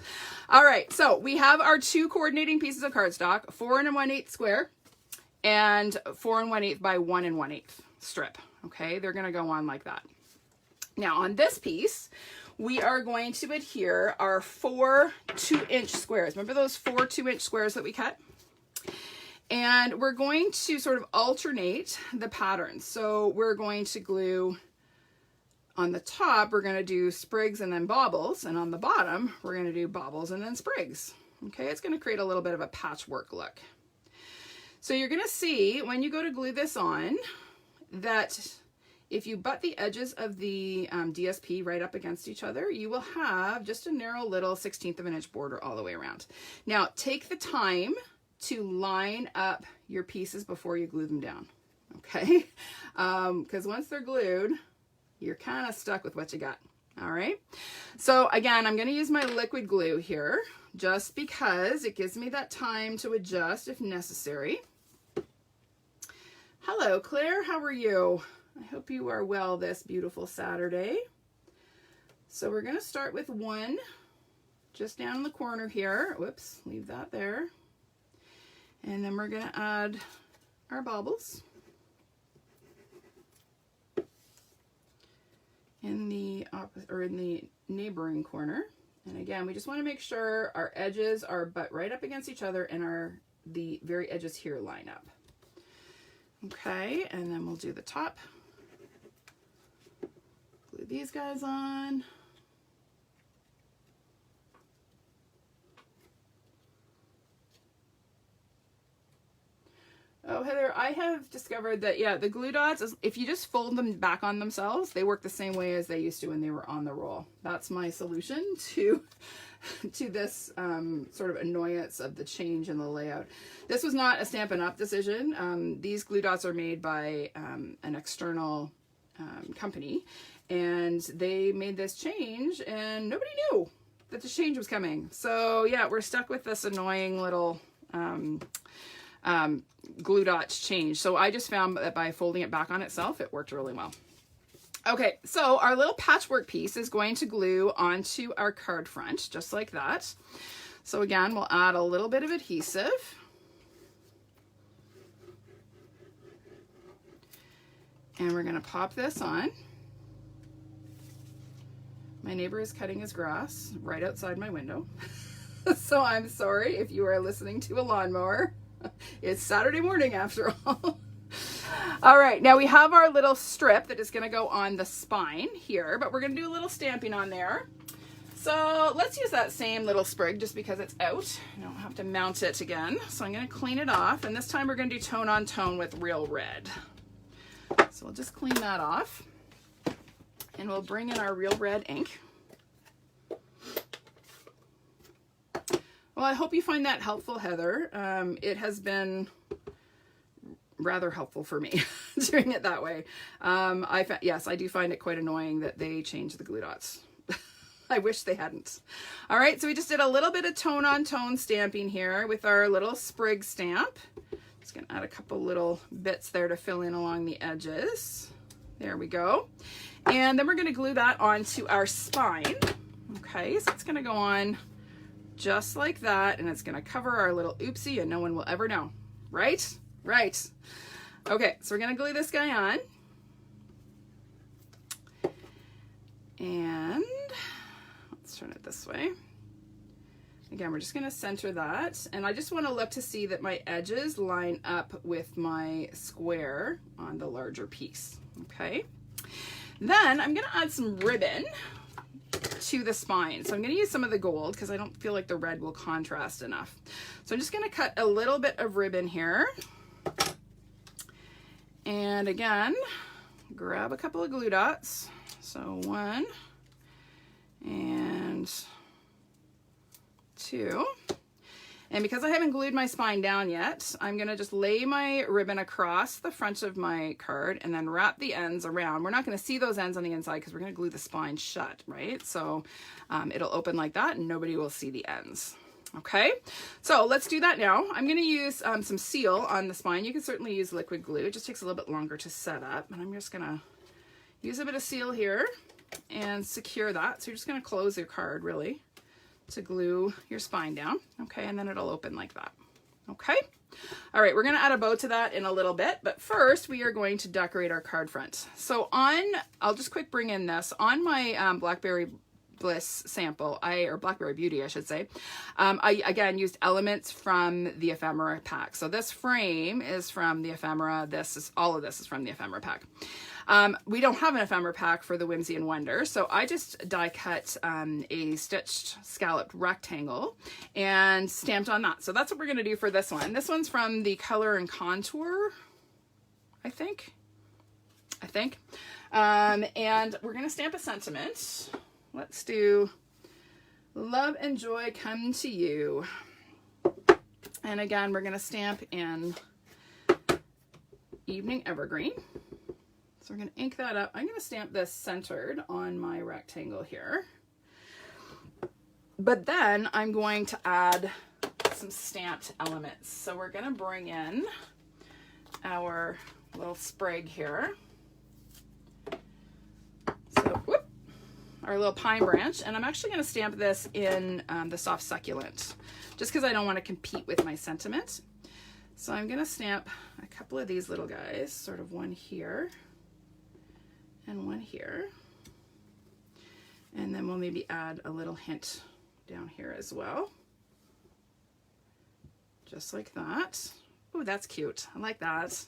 All right, so we have our 2 coordinating pieces of cardstock, 4 1/8 square and 4 1/8 by 1 1/8 strip. Okay, they're going to go on like that. Now on this piece, we are going to adhere our 4 2-inch squares. Remember those 4 2-inch squares that we cut? And we're going to sort of alternate the patterns. So we're going to glue on the top, we're going to do sprigs and then baubles. And on the bottom, we're going to do baubles and then sprigs. Okay, it's going to create a little bit of a patchwork look. So you're going to see when you go to glue this on that if you butt the edges of the DSP right up against each other, you will have just a narrow little 1/16 of an inch border all the way around. Now take the time to line up your pieces before you glue them down. Okay, because once they're glued, you're kind of stuck with what you got. All right. So again, I'm going to use my liquid glue here just because it gives me that time to adjust if necessary. Hello, Claire. How are you? I hope you are well this beautiful Saturday. So we're going to start with one just down in the corner here. Whoops, leave that there. And then we're going to add our baubles in the opposite or in the neighboring corner. And again, we just want to make sure our edges are butt right up against each other and the very edges here line up. Okay, and then we'll do the top. Glue these guys on. Oh, Heather, I have discovered that, yeah, the glue dots, if you just fold them back on themselves, they work the same way as they used to when they were on the roll. That's my solution to this sort of annoyance of the change in the layout. This was not a Stampin' Up! Decision. These glue dots are made by an external company, and they made this change, and nobody knew that the change was coming. So, yeah, we're stuck with this annoying little glue dots change. So I just found that by folding it back on itself, it worked really well. Okay, so our little patchwork piece is going to glue onto our card front, just like that. So again, we'll add a little bit of adhesive. And we're going to pop this on. My neighbor is cutting his grass right outside my window. So I'm sorry if you are listening to a lawnmower. It's Saturday morning after all. All right, now we have our little strip that is going to go on the spine here, but we're going to do a little stamping on there. So let's use that same little sprig just because it's out. I don't have to mount it again. So I'm going to clean it off, and this time we're going to do tone on tone with real red. So we'll just clean that off, and we'll bring in our real red ink. Well, I hope you find that helpful, Heather. It has been rather helpful for me doing it that way. Yes, I do find it quite annoying that they change the glue dots. I wish they hadn't. All right, so we just did a little bit of tone on tone stamping here with our little sprig stamp. Just gonna add a couple little bits there to fill in along the edges. There we go. And then we're gonna glue that onto our spine. Okay, so it's gonna go on just like that, and it's going to cover our little oopsie and no one will ever know. Right? Right. Okay, so we're going to glue this guy on. And let's turn it this way. Again, we're just going to center that, and I just want to look to see that my edges line up with my square on the larger piece. Okay. Then I'm going to add some ribbon to the spine. So I'm going to use some of the gold because I don't feel like the red will contrast enough. So I'm just going to cut a little bit of ribbon here. And again, grab a couple of glue dots. So 1 and 2. And because I haven't glued my spine down yet, I'm going to just lay my ribbon across the front of my card and then wrap the ends around. We're not going to see those ends on the inside because we're going to glue the spine shut, right? So it'll open like that and nobody will see the ends. Okay, so let's do that now. I'm going to use some seal on the spine. You can certainly use liquid glue. It just takes a little bit longer to set up. And I'm just going to use a bit of seal here and secure that. So you're just going to close your card really to glue your spine down. Okay, and then it'll open like that. Okay, all right, we're going to add a bow to that in a little bit, but first we are going to decorate our card front. So I'll just quick bring in this on my Blackberry Bliss sample, or Blackberry Beauty I should say. I again used elements from the ephemera pack. So this frame is from the ephemera. All of this is from the ephemera pack. We don't have an ephemera pack for the Whimsy and Wonder, so I just die cut a stitched scalloped rectangle and stamped on that. So that's what we're going to do for this one. This one's from the Color and Contour, I think. And we're going to stamp a sentiment. Let's do love and joy come to you. And again, we're going to stamp in Evening Evergreen. So we're going to ink that up. I'm going to stamp this centered on my rectangle here. But then I'm going to add some stamped elements. So we're going to bring in our little sprig here. So, whoop, our little pine branch. And I'm actually going to stamp this in the soft succulent, just because I don't want to compete with my sentiment. So I'm going to stamp a couple of these little guys, sort of one here and one here. And then we'll maybe add a little hint down here as well. Just like that. Oh, that's cute. I like that.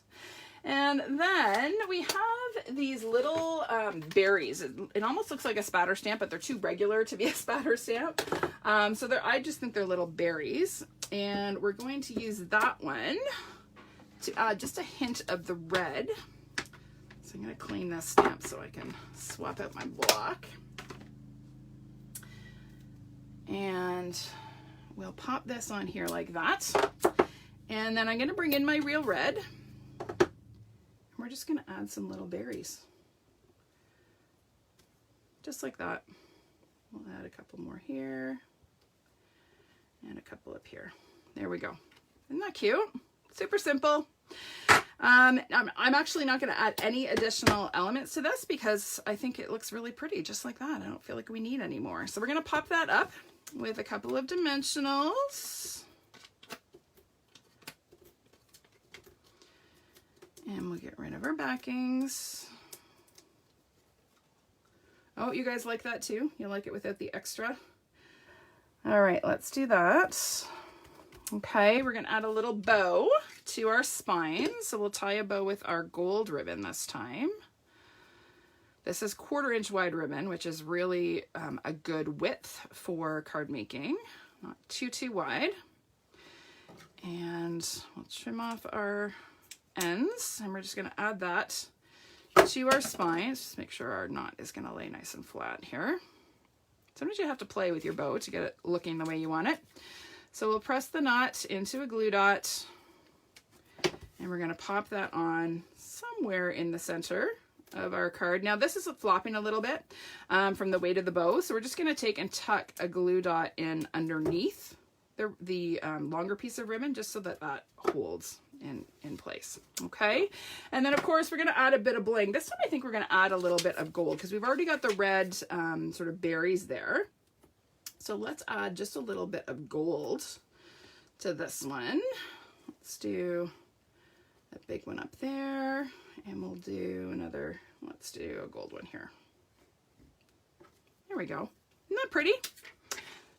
And then we have these little berries. It almost looks like a spatter stamp, but they're too regular to be a spatter stamp. So I just think they're little berries. And we're going to use that one to add just a hint of the red. So I'm going to clean this stamp so I can swap out my block. And we'll pop this on here like that. And then I'm going to bring in my real red. And we're just going to add some little berries. Just like that. We'll add a couple more here. And a couple up here. There we go. Isn't that cute? Super simple. I'm actually not going to add any additional elements to this because I think it looks really pretty just like that. I don't feel like we need any more. So we're going to pop that up with a couple of dimensionals. And we'll get rid of our backings. Oh, you guys like that too? You like it without the extra? All right, let's do that. Okay, we're gonna add a little bow to our spine. So we'll tie a bow with our gold ribbon this time. This is 1/4 inch wide ribbon, which is really a good width for card making. Not too wide. And we'll trim off our ends, and we're just gonna add that to our spine. Just make sure our knot is gonna lay nice and flat here. Sometimes you have to play with your bow to get it looking the way you want it. So we'll press the knot into a glue dot, and we're gonna pop that on somewhere in the center of our card. Now this is flopping a little bit from the weight of the bow, so we're just gonna take and tuck a glue dot in underneath the longer piece of ribbon, just so that that holds in place. Okay, and then of course we're going to add a bit of bling. This time I think we're going to add a little bit of gold because we've already got the red sort of berries there. So let's add just a little bit of gold to this one. Let's do a big one up there, and we'll do another, let's do a gold one here. There we go. Isn't that pretty?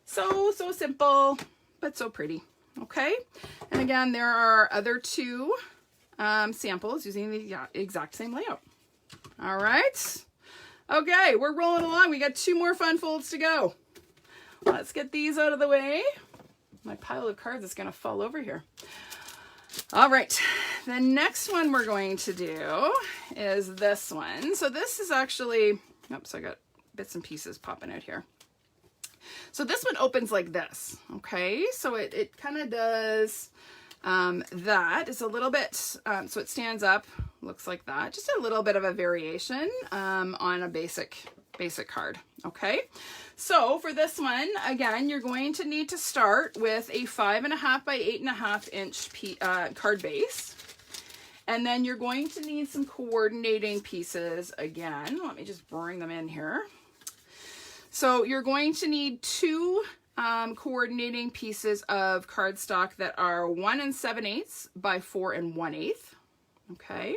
So simple, but so pretty. Okay, and again, there are other two samples using the exact same layout. All right, okay, we're rolling along. We got 2 more fun folds to go. Let's get these out of the way. My pile of cards is going to fall over here. All right, the next one we're going to do is this one. So this is actually, oops, I got bits and pieces popping out here. So this one opens like this, okay? So it kind of does that. It's a little bit, so it stands up, looks like that. Just a little bit of a variation on a basic card, okay? So for this one, again, you're going to need to start with a 5.5 by 8.5 inch card base. And then you're going to need some coordinating pieces again. Let me just bring them in here. So you're going to need 2 coordinating pieces of cardstock that are 1 7/8 by 4 1/8. Okay.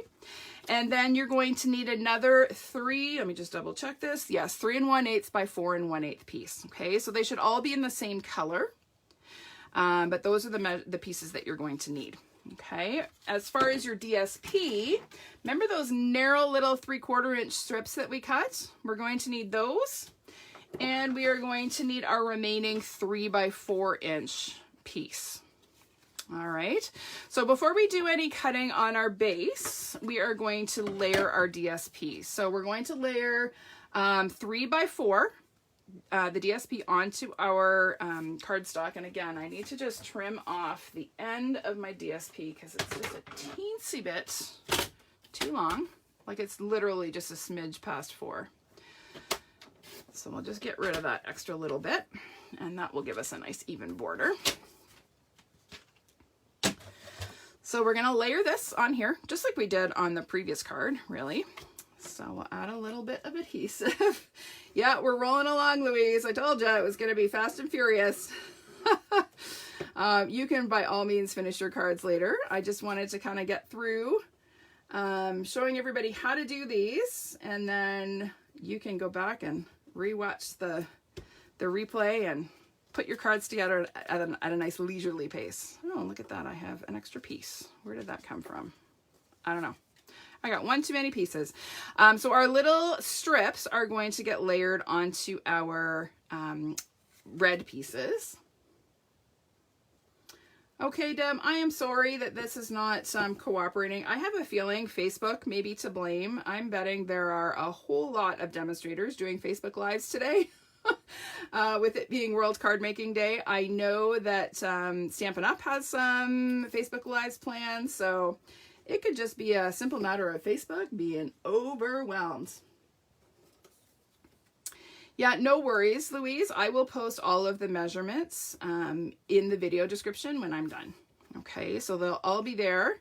And then you're going to need another 3, let me just double check this. Yes, 3 1/8 by 4 1/8 piece. Okay. So they should all be in the same color. But those are the pieces that you're going to need. Okay. As far as your DSP, remember those narrow little 3/4 inch strips that we cut? We're going to need those. And we are going to need our remaining 3 by 4 inch piece. All right. So before we do any cutting on our base, we are going to layer our DSP. So we're going to layer 3 by 4, the DSP onto our cardstock. And again, I need to just trim off the end of my DSP because it's just a teensy bit too long, Like it's literally just a smidge past 4. So we'll just get rid of that extra little bit, and that will give us a nice even border. So we're gonna layer this on here, just like we did on the previous card, really. So we'll add a little bit of adhesive. Yeah, we're rolling along, Louise. I told you it was gonna be fast and furious. You can by all means finish your cards later. I just wanted to kind of get through showing everybody how to do these, and then you can go back and rewatch the replay and put your cards together at a nice leisurely pace. Oh, look at that. I have an extra piece. Where did that come from? I don't know. I got one too many pieces. So our little strips are going to get layered onto our red pieces. Okay, Deb, I am sorry that this is not cooperating. I have a feeling Facebook may be to blame. I'm betting there are a whole lot of demonstrators doing Facebook Lives today. With it being World Card Making Day. I know that Stampin' Up! Has some Facebook Lives planned, so it could just be a simple matter of Facebook being overwhelmed. Yeah, no worries, Louise. I will post all of the measurements in the video description when I'm done. Okay, so they'll all be there,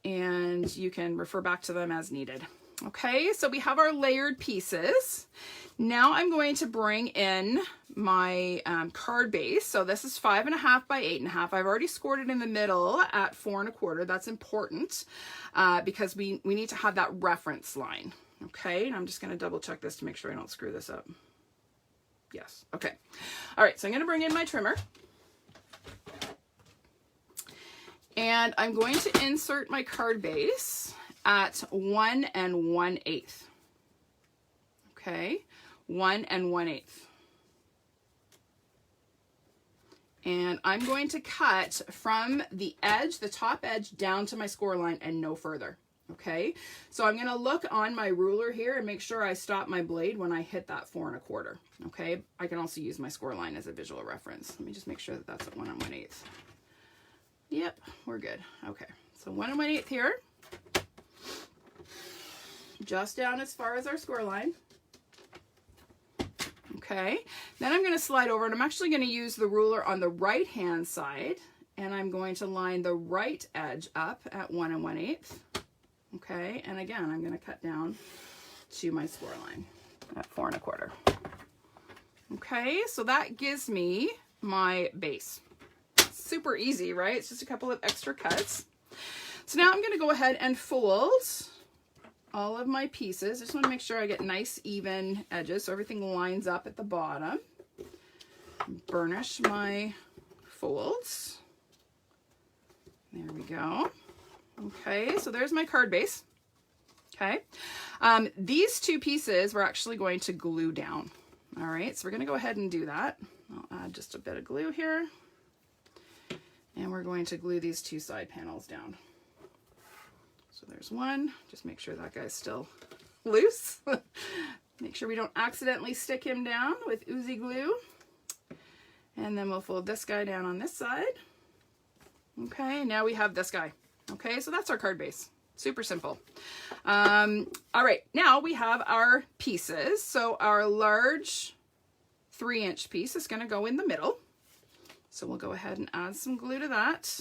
and you can refer back to them as needed. Okay, so we have our layered pieces. Now I'm going to bring in my card base. So this is 5.5 by 8.5. I've already scored it in the middle at 4.25. That's important because we need to have that reference line. Okay, and I'm just going to double check this to make sure I don't screw this up. Yes, okay. All right, so I'm going to bring in my trimmer. And I'm going to insert my card base at 1 1/8. Okay, 1 1/8. And I'm going to cut from the edge, the top edge, down to my score line and no further. Okay, so I'm going to look on my ruler here and make sure I stop my blade when I hit that 4.25. Okay, I can also use my score line as a visual reference. Let me just make sure that that's at 1 1/8. Yep, we're good. Okay, so 1 1/8 here. Just down as far as our score line. Okay, then I'm going to slide over, and I'm actually going to use the ruler on the right hand side, and I'm going to line the right edge up at 1 1/8. Okay, and again I'm going to cut down to my score line at 4.25. Okay, so that gives me my base. Super easy, right? It's just a couple of extra cuts. So now I'm going to go ahead and fold all of my pieces. I just want to make sure I get nice even edges so everything lines up at the bottom. Burnish my folds. There we go. Okay, so there's my card base. Okay, these two pieces we're actually going to glue down. All right, so we're going to go ahead and do that. I'll add just a bit of glue here, and we're going to glue these two side panels down. So there's one. Just make sure that guy's still loose. Make sure we don't accidentally stick him down with oozy glue. And then we'll fold this guy down on this side. Okay, now we have this guy. Okay, so that's our card base. Super simple. All right, now we have our pieces. So our large 3-inch piece is going to go in the middle. So we'll go ahead and add some glue to that.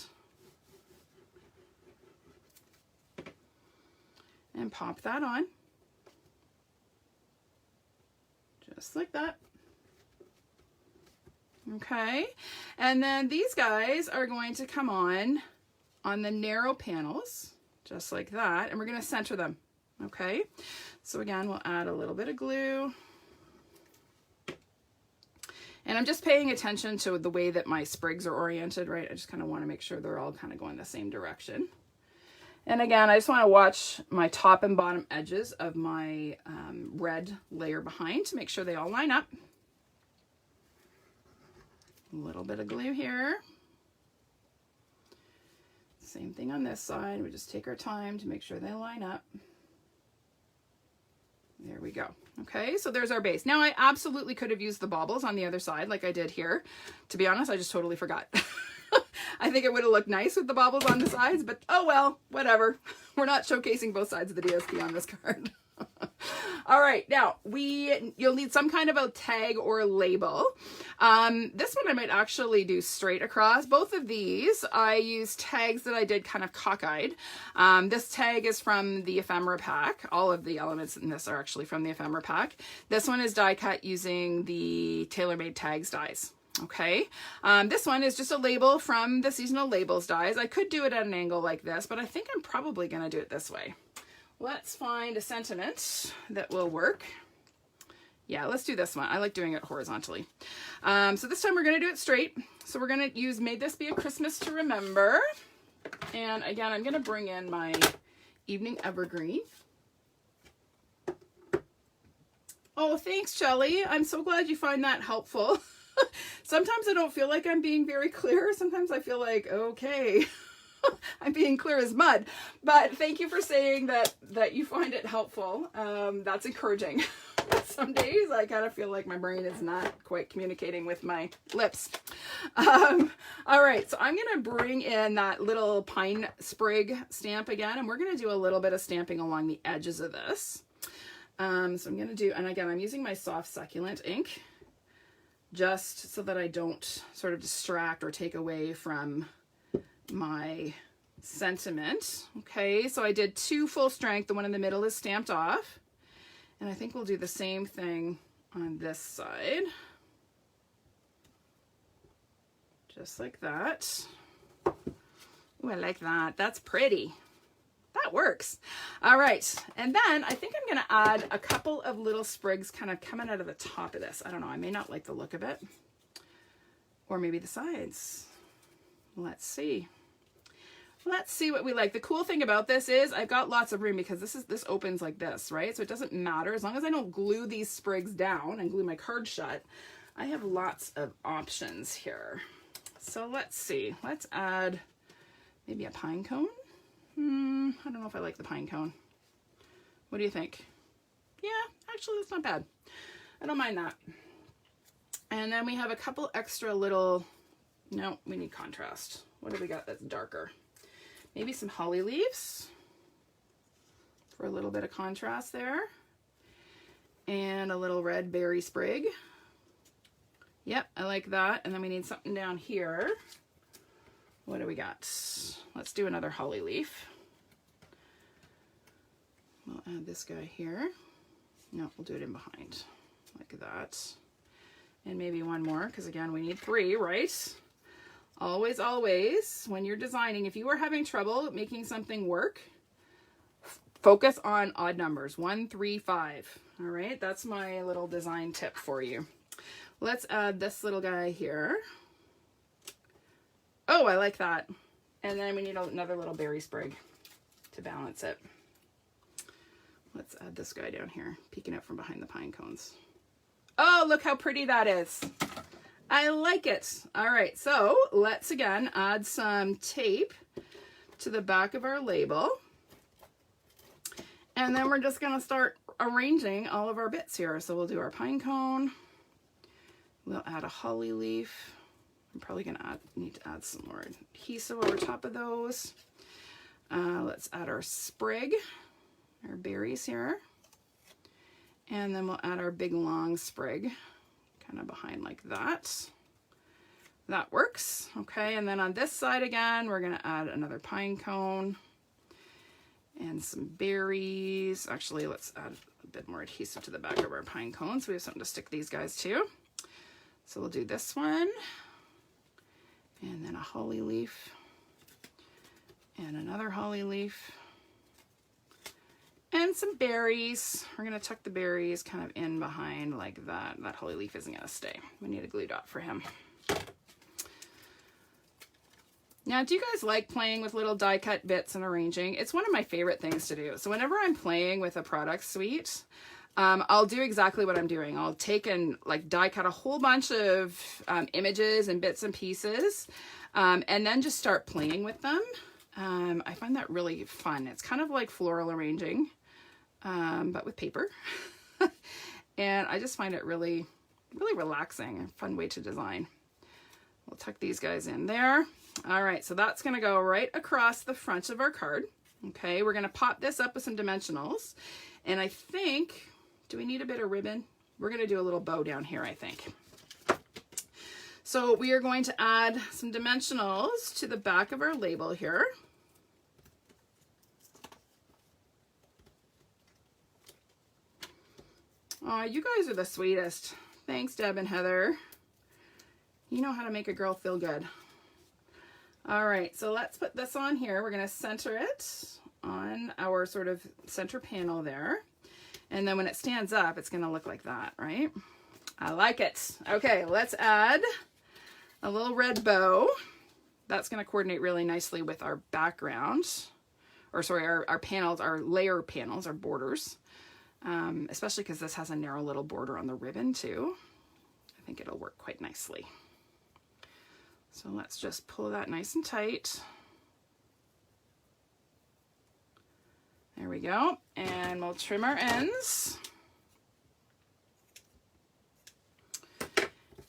And pop that on. Just like that. Okay, and then these guys are going to come on the narrow panels, just like that, and we're going to center them. Okay, so again, we'll add a little bit of glue. And I'm just paying attention to the way that my sprigs are oriented, right? I just kind of want to make sure they're all kind of going the same direction. And again, I just want to watch my top and bottom edges of my red layer behind to make sure they all line up. A little bit of glue here. Same thing on this side. We just take our time to make sure they line up. There we go. Okay, so there's our base. Now I absolutely could have used the baubles on the other side like I did here. To be honest, I just totally forgot. I think it would have looked nice with the baubles on the sides, but oh well, whatever. We're not showcasing both sides of the DSP on this card. All right, now you'll need some kind of a tag or a label. This one I might actually do straight across. Both of these, I use tags that I did kind of cockeyed. This tag is from the ephemera pack. All of the elements in this are actually from the ephemera pack. This one is die cut using the TaylorMade Tags dies. Okay, this one is just a label from the Seasonal Labels dies. I could do it at an angle like this, but I think I'm probably going to do it this way. Let's find a sentiment that will work. Yeah, let's do this one. I like doing it horizontally. So this time we're going to do it straight. So we're going to use May This Be a Christmas to Remember. And again, I'm going to bring in my Evening Evergreen. Oh, thanks, Shelly. I'm so glad you find that helpful. Sometimes I don't feel like I'm being very clear. Sometimes I feel like, okay, I'm being clear as mud. But thank you for saying that you find it helpful. That's encouraging. Some days I kind of feel like my brain is not quite communicating with my lips. All right, so I'm going to bring in that little pine sprig stamp again, and we're going to do a little bit of stamping along the edges of this. So I'm going to do, and again, I'm using my soft succulent ink just so that I don't sort of distract or take away from my sentiment. Okay, so I did 2 full strength. The one in the middle is stamped off. And I think we'll do the same thing on this side. Just like that. Ooh, I like that. That's pretty. That works. All right, and then I think I'm going to add a couple of little sprigs kind of coming out of the top of this. I don't know, I may not like the look of it. Or maybe the sides. Let's see. Let's see what we like. The cool thing about this is I've got lots of room because this opens like this, right? So it doesn't matter. As long as I don't glue these sprigs down and glue my card shut, I have lots of options here. So let's see. Let's add maybe a pine cone. I don't know if I like the pine cone. What do you think? Yeah, actually that's not bad. I don't mind that. And then we have a couple extra little, no, we need contrast. What do we got that's darker? Maybe some holly leaves for a little bit of contrast there. And a little red berry sprig. Yep, I like that. And then we need something down here. What do we got? Let's do another holly leaf. We'll add this guy here. No, we'll do it in behind, like that. And maybe one more, because again, we need 3, right? Always, always, when you're designing, if you are having trouble making something work, focus on odd numbers, 1, 3, 5. All right, that's my little design tip for you. Let's add this little guy here. Oh, I like that. And then we need another little berry sprig to balance it. Let's add this guy down here, peeking out from behind the pine cones. Oh, look how pretty that is. I like it. All right, so let's again add some tape to the back of our label. And then we're just gonna start arranging all of our bits here. So we'll do our pine cone. We'll add a holly leaf. I'm probably gonna need to add some more adhesive over top of those. Let's add our sprig, our berries here. And then we'll add our big long sprig kind of behind like that. That works. Okay, and then on this side again, we're gonna add another pine cone and some berries. Actually, let's add a bit more adhesive to the back of our pine cone so we have something to stick these guys to. So we'll do this one. And then a holly leaf and another holly leaf and some berries. We're going to tuck the berries kind of in behind like that. That holly leaf isn't going to stay. We need a glue dot for him. Now, do you guys like playing with little die cut bits and arranging? It's one of my favorite things to do. So whenever I'm playing with a product suite, I'll do exactly what I'm doing. I'll take and like die cut a whole bunch of images and bits and pieces, and then just start playing with them. I find that really fun. It's kind of like floral arranging, but with paper. And I just find it really, really relaxing, a fun way to design. We'll tuck these guys in there. All right, so that's gonna go right across the front of our card. Okay, we're gonna pop this up with some dimensionals. And I think, do we need a bit of ribbon? We're gonna do a little bow down here, I think. So we are going to add some dimensionals to the back of our label here. Oh, you guys are the sweetest. Thanks, Deb and Heather. You know how to make a girl feel good. All right, so let's put this on here. We're gonna center it on our sort of center panel there. And then when it stands up, it's gonna look like that, right? I like it. Okay, let's add a little red bow. That's gonna coordinate really nicely with our background, or sorry, our panels, our layer panels, our borders. Especially because this has a narrow little border on the ribbon too. I think it'll work quite nicely. So let's just pull that nice and tight. There we go. And we'll trim our ends.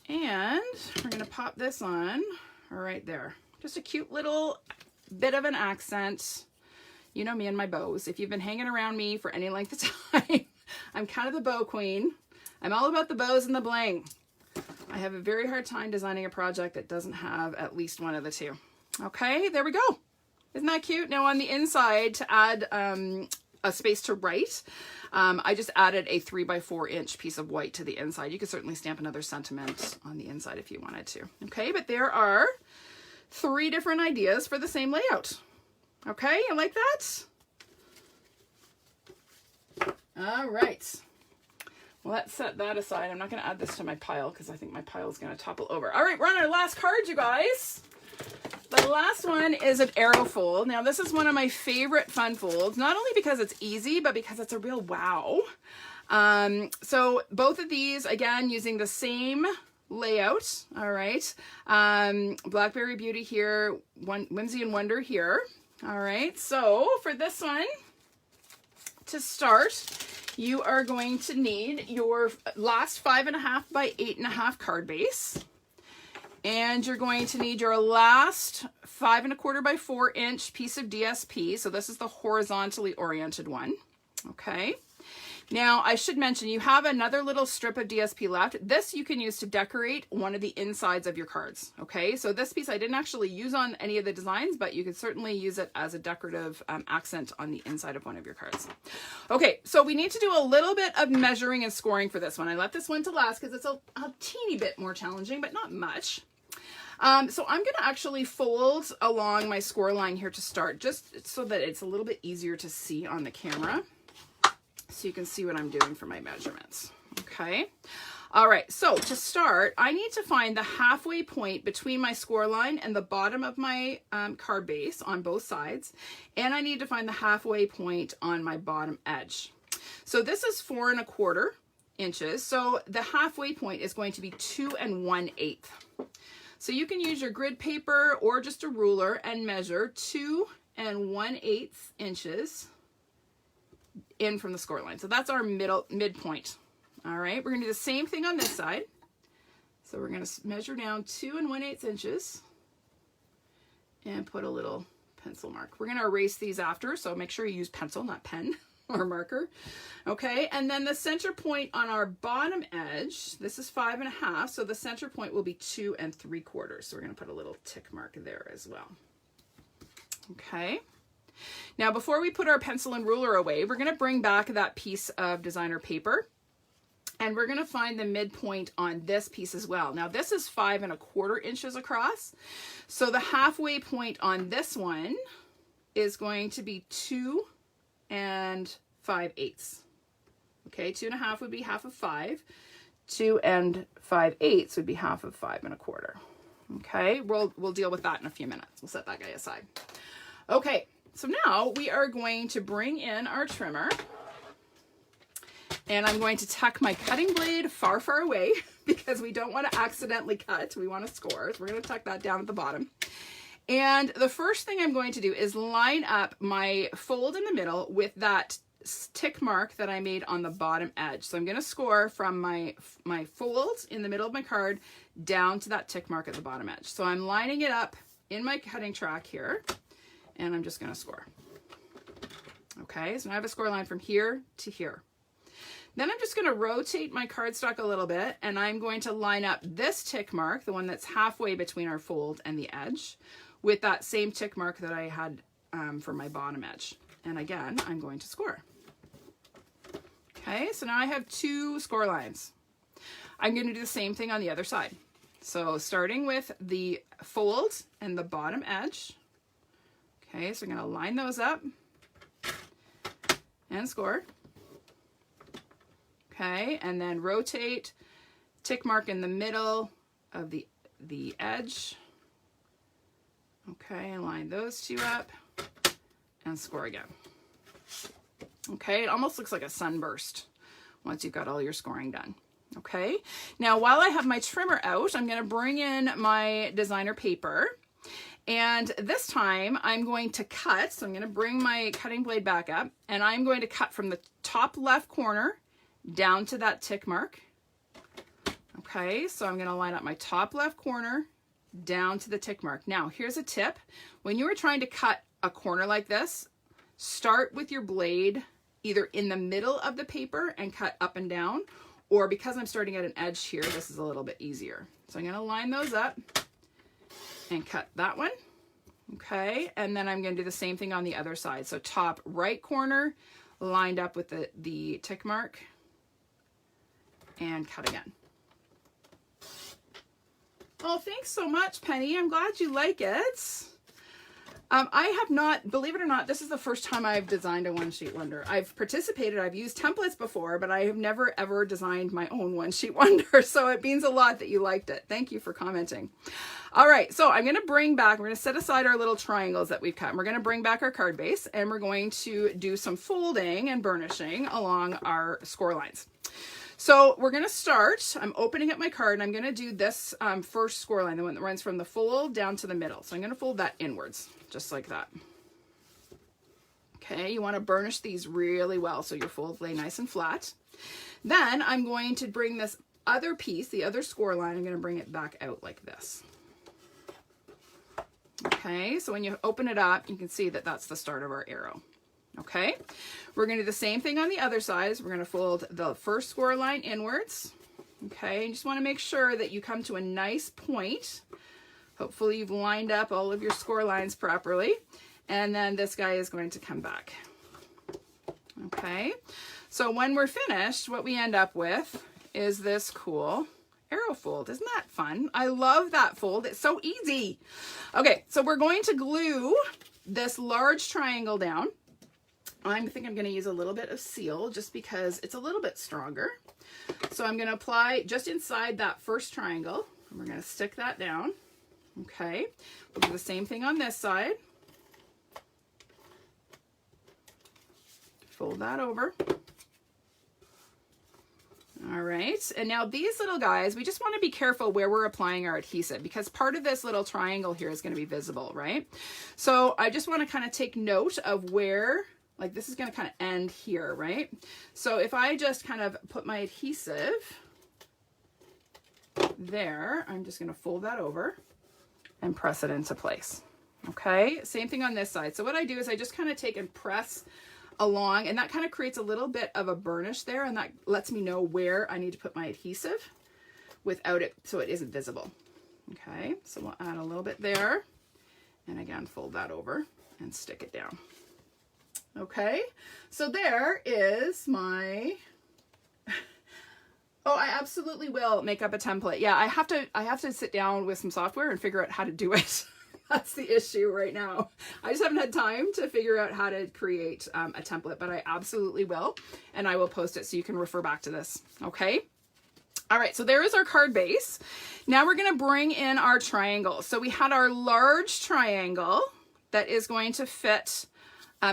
And we're gonna pop this on right there. Just a cute little bit of an accent. You know me and my bows. If you've been hanging around me for any length of time, I'm kind of the bow queen. I'm all about the bows and the bling. I have a very hard time designing a project that doesn't have at least one of the two. Okay, there we go. Isn't that cute? Now on the inside, to add a space to write, I just added a 3x4 inch piece of white to the inside. You could certainly stamp another sentiment on the inside if you wanted to. Okay, but there are 3 different ideas for the same layout. Okay, you like that? All right. Let's set that aside. I'm not going to add this to my pile because I think my pile is going to topple over. All right, we're on our last card, you guys. The last one is an arrow fold. Now, this is one of my favorite fun folds, not only because it's easy, but because it's a real wow. So both of these, again, using the same layout. All right. Blackberry Beauty here, Whimsy and Wonder here. All right. So for this one, to start, you are going to need your last 5.5 by 8.5 card base. And you're going to need your last 5.25 by 4 inch piece of DSP. So this is the horizontally oriented one. Okay. Now I should mention you have another little strip of DSP left. This you can use to decorate one of the insides of your cards. Okay. So this piece I didn't actually use on any of the designs, but you could certainly use it as a decorative accent on the inside of one of your cards. Okay. So we need to do a little bit of measuring and scoring for this one. I left this one to last because it's a teeny bit more challenging, but not much. So I'm going to actually fold along my score line here to start, just so that it's a little bit easier to see on the camera. So you can see what I'm doing for my measurements. Okay. All right. So to start, I need to find the halfway point between my score line and the bottom of my card base on both sides. And I need to find the halfway point on my bottom edge. So this is 4.25 inches. So the halfway point is going to be 2 1/8. So you can use your grid paper or just a ruler and measure 2 1/8 inches in from the score line. So that's our midpoint. All right, we're gonna do the same thing on this side. So we're gonna measure down 2 1/8 inches and put a little pencil mark. We're gonna erase these after, so make sure you use pencil, not pen or marker. Okay, and then the center point on our bottom edge, this is 5.5, so the center point will be 2 3/4. So we're gonna put a little tick mark there as well. Okay. Now, before we put our pencil and ruler away, we're going to bring back that piece of designer paper and we're going to find the midpoint on this piece as well. Now, this is 5.25 inches across. So the halfway point on this one is going to be 2 5/8. Okay, 2.5 would be half of 5. 2 5/8 would be half of 5.25. Okay, we'll deal with that in a few minutes. We'll set that guy aside. Okay. So now we are going to bring in our trimmer and I'm going to tuck my cutting blade far, far away because we don't want to accidentally cut. We want to score. So we're going to tuck that down at the bottom. And the first thing I'm going to do is line up my fold in the middle with that tick mark that I made on the bottom edge. So I'm going to score from my fold in the middle of my card down to that tick mark at the bottom edge. So I'm lining it up in my cutting track here, and I'm just going to score. Okay, so now I have a score line from here to here. Then I'm just going to rotate my cardstock a little bit, and I'm going to line up this tick mark, the one that's halfway between our fold and the edge, with that same tick mark that I had for my bottom edge. And again, I'm going to score. Okay, so now I have 2 score lines. I'm going to do the same thing on the other side. So starting with the fold and the bottom edge. Okay, so I'm going to line those up and score. Okay, and then rotate, tick mark in the middle of the edge. Okay, and line those 2 up and score again. Okay, it almost looks like a sunburst once you've got all your scoring done. Okay, now while I have my trimmer out, I'm going to bring in my designer paper. And this time I'm going to cut, so I'm going to bring my cutting blade back up, and I'm going to cut from the top left corner down to that tick mark. Okay, so I'm going to line up my top left corner down to the tick mark. Now, here's a tip. When you are trying to cut a corner like this, start with your blade either in the middle of the paper and cut up and down, or because I'm starting at an edge here, this is a little bit easier. So I'm going to line those up and cut that one. Okay, and then I'm going to do the same thing on the other side. So top right corner lined up with the tick mark, and cut again. Oh, thanks so much, Penny. I'm glad you like it. I have not, believe it or not, this is the first time I've designed a one-sheet wonder. I've participated, I've used templates before, but I have never ever designed my own one-sheet wonder. So it means a lot that you liked it. Thank you for commenting. All right, so I'm gonna bring back, we're gonna set aside our little triangles that we've cut. We're gonna bring back our card base, and we're going to do some folding and burnishing along our score lines. So we're going to start, I'm opening up my card, and I'm going to do this first score line, the one that runs from the fold down to the middle. So I'm going to fold that inwards, just like that. Okay, you want to burnish these really well so your folds lay nice and flat. Then I'm going to bring this other piece, the other score line, I'm going to bring it back out like this. Okay, so when you open it up, you can see that that's the start of our arrow. Okay, we're going to do the same thing on the other side. We're going to fold the first score line inwards. Okay, you just want to make sure that you come to a nice point. Hopefully you've lined up all of your score lines properly. And then this guy is going to come back. Okay, so when we're finished, what we end up with is this cool arrow fold. Isn't that fun? I love that fold. It's so easy. Okay, so we're going to glue this large triangle down. I think I'm going to use a little bit of seal just because it's a little bit stronger. So I'm going to apply just inside that first triangle, and we're going to stick that down. Okay, we'll do the same thing on this side. Fold that over. All right, and now these little guys, we just want to be careful where we're applying our adhesive, because part of this little triangle here is going to be visible, right? So I just want to kind of take note of where, like this is going to kind of end here, right? So if I just kind of put my adhesive there, I'm just going to fold that over and press it into place. Okay, same thing on this side. So what I do is I just kind of take and press along, and that kind of creates a little bit of a burnish there, and that lets me know where I need to put my adhesive without it, so it isn't visible. Okay, so we'll add a little bit there, and again fold that over and stick it down. Okay, so there is my oh, I absolutely will make up a template. Yeah, I have to sit down with some software and figure out how to do it. That's the issue right now. I just haven't had time to figure out how to create a template, but I absolutely will, and I will post it so you can refer back to this. Okay. All right, so there is our card base. Now we're going to bring in our triangle. So we had our large triangle that is going to fit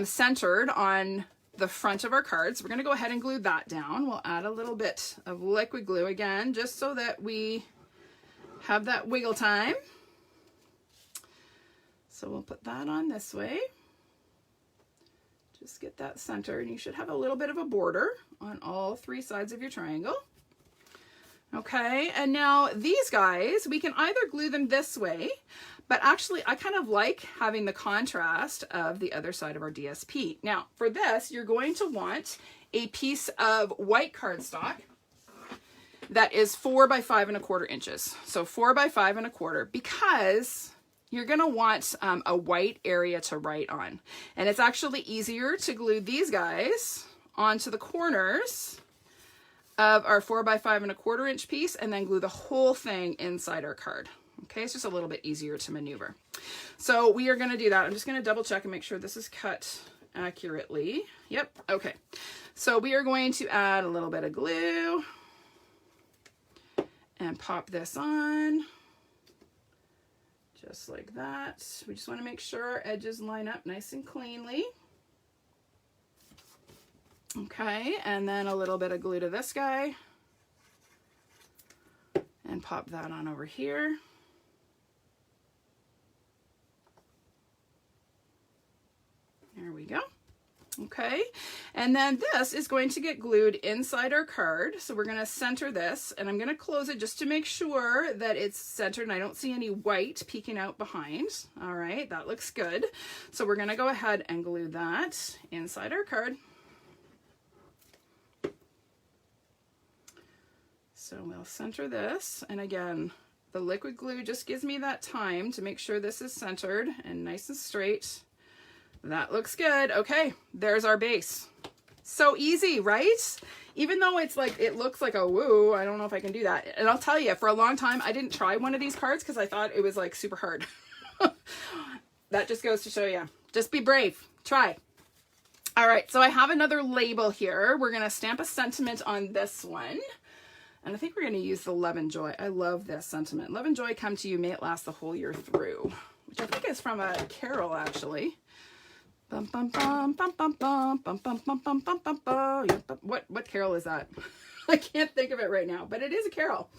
centered on the front of our cards. We're going to go ahead and glue that down. We'll add a little bit of liquid glue again, just so that we have that wiggle time. So we'll put that on this way, Just get that center, and you should have a little bit of a border on all 3 sides of your triangle. Okay, and now these guys, we can either glue them this way, but actually I kind of like having the contrast of the other side of our DSP. Now for this, you're going to want a piece of white cardstock that is 4 by 5 1/4 inches. So 4 by 5 1/4, because you're gonna want a white area to write on. And it's actually easier to glue these guys onto the corners of our 4 by 5 1/4 inch piece, and then glue the whole thing inside our card. Okay, it's just a little bit easier to maneuver. So we are gonna do that. I'm just gonna double check and make sure this is cut accurately. Yep, okay. So we are going to add a little bit of glue and pop this on, just like that. We just wanna make sure our edges line up nice and cleanly. Okay, and then a little bit of glue to this guy and pop that on over here. There we go. Okay, and then this is going to get glued inside our card. So we're going to center this, and I'm going to close it just to make sure that it's centered and I don't see any white peeking out behind. All right, that looks good. So we're going to go ahead and glue that inside our card. So we'll center this, and again, the liquid glue just gives me that time to make sure this is centered and nice and straight. That looks good. Okay, there's our base. So easy, right? Even though it's like, it looks like a woo, I don't know if I can do that. And I'll tell you, for a long time, I didn't try one of these cards because I thought it was like super hard. That just goes to show you, just be brave, try. All right, so I have another label here. We're gonna stamp a sentiment on this one. And I think we're going to use the Love and Joy. I love this sentiment. Love and joy come to you, may it last the whole year through. Which I think is from a carol, actually. Bum, bum, bum, bum, bum, bum, bum, bum, bum, bum, bum, bum, bum. What carol is that? I can't think of it right now, but it is a carol.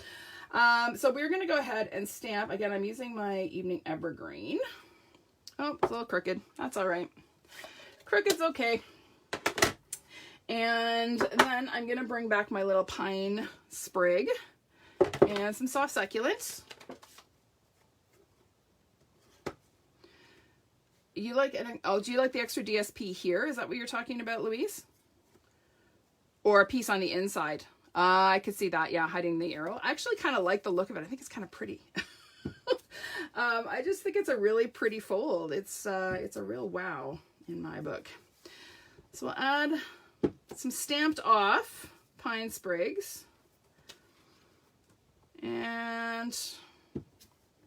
So we're going to go ahead and stamp. Again, I'm using my Evening Evergreen. Oh, it's a little crooked. That's all right. Crooked's okay. And then I'm going to bring back my little pine sprig and some soft succulents. You like, oh, do you like the extra DSP here? Is that what you're talking about, Louise? Or a piece on the inside? I could see that, yeah, hiding the arrow. I actually kind of like the look of it. I think it's kind of pretty. I just think it's a really pretty fold. It's a real wow in my book. So we'll add some stamped off pine sprigs, and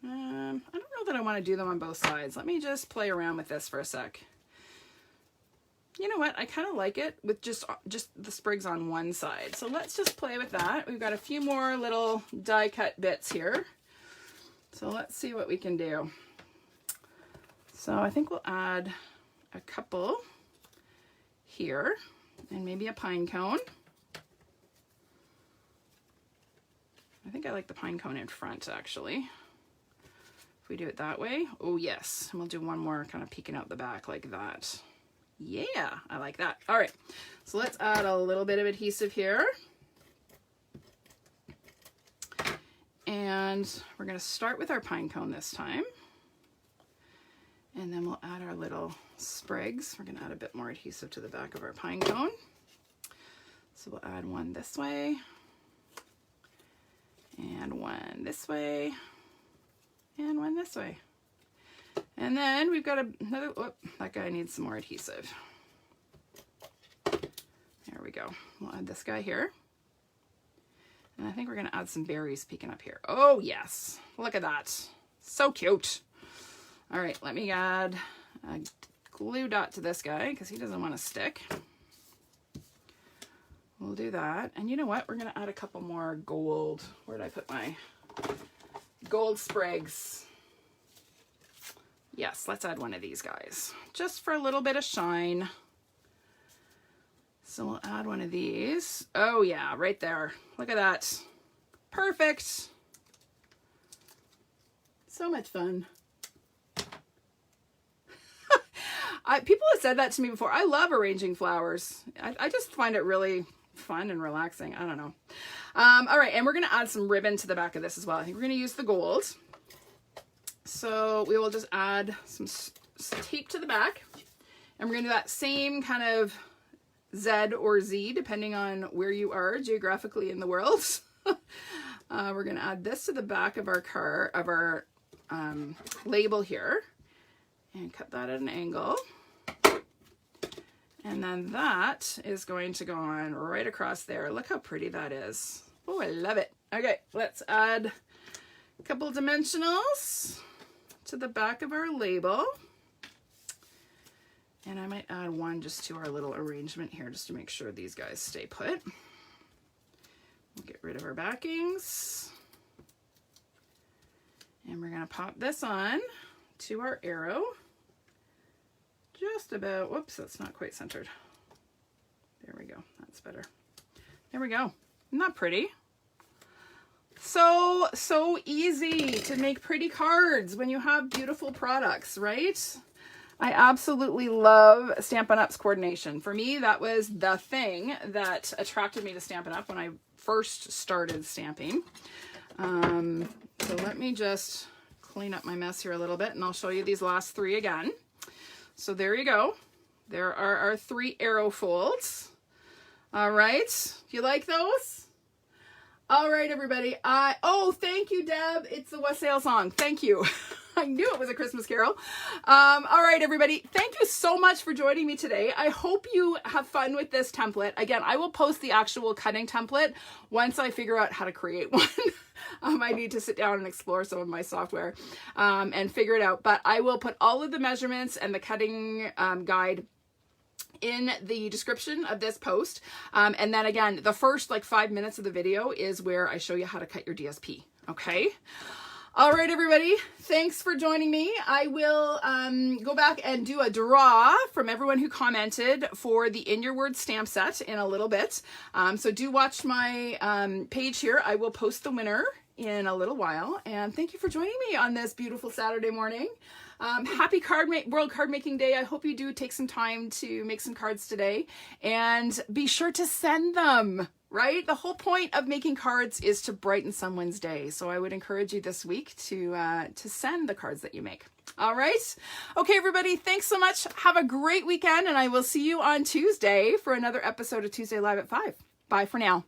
I don't know that I want to do them on both sides. Let me just play around with this for a sec. You know what? I kind of like it with just the sprigs on one side. So let's just play with that. We've got a few more little die cut bits here. So let's see what we can do. So I think we'll add a couple here. And maybe a pine cone. I think I like the pine cone in front, actually. If we do it that way. Oh, yes. And we'll do one more kind of peeking out the back like that. Yeah, I like that. All right. So let's add a little bit of adhesive here. And we're going to start with our pine cone this time. And then we'll add our little sprigs. We're going to add a bit more adhesive to the back of our pine cone. So we'll add one this way, and one this way, and one this way. And then we've got another, whoop, that guy needs some more adhesive. There we go. We'll add this guy here. And I think we're going to add some berries peeking up here. Oh, yes. Look at that. So cute. All right, let me add a glue dot to this guy because he doesn't want to stick. We'll do that. And you know what? We're going to add a couple more gold. Where did I put my gold sprigs? Yes, let's add one of these guys just for a little bit of shine. So we'll add one of these. Oh yeah, right there. Look at that. Perfect. So much fun. People have said that to me before. I love arranging flowers. I just find it really fun and relaxing. I don't know. All right, and we're going to add some ribbon to the back of this as well. I think we're going to use the gold. So we will just add some tape to the back. And we're going to do that same kind of Z or Z, depending on where you are geographically in the world. We're going to add this to the back of our label here. And cut that at an angle. And then that is going to go on right across there. Look how pretty that is. Oh, I love it. Okay, let's add a couple dimensionals to the back of our label. And I might add one just to our little arrangement here just to make sure these guys stay put. We'll get rid of our backings. And we're going to pop this on to our arrow. Just about, whoops, that's not quite centered. There we go, that's better. There we go. Isn't that pretty? So easy to make pretty cards when you have beautiful products, right? I absolutely love Stampin' Up's coordination. For me, that was the thing that attracted me to Stampin' Up when I first started stamping. So let me just clean up my mess here a little bit and I'll show you these last three again. So there you go. There are our 3 arrow folds. All right. Do you like those? All right, everybody. Oh, thank you, Deb. It's the Wassail song. Thank you. I knew it was a Christmas carol. All right, everybody. Thank you so much for joining me today. I hope you have fun with this template. Again, I will post the actual cutting template once I figure out how to create one. I need to sit down and explore some of my software and figure it out. But I will put all of the measurements and the cutting guide in the description of this post. And then again, the first like 5 minutes of the video is where I show you how to cut your DSP. Okay. All right, everybody. Thanks for joining me. I will go back and do a draw from everyone who commented for the In Your Words stamp set in a little bit. So do watch my page here. I will post the winner in a little while. And thank you for joining me on this beautiful Saturday morning. Happy World Card Making Day. I hope you do take some time to make some cards today and be sure to send them, right? The whole point of making cards is to brighten someone's day. So I would encourage you this week to send the cards that you make. All right. Okay, everybody. Thanks so much. Have a great weekend and I will see you on Tuesday for another episode of Tuesday Live at 5. Bye for now.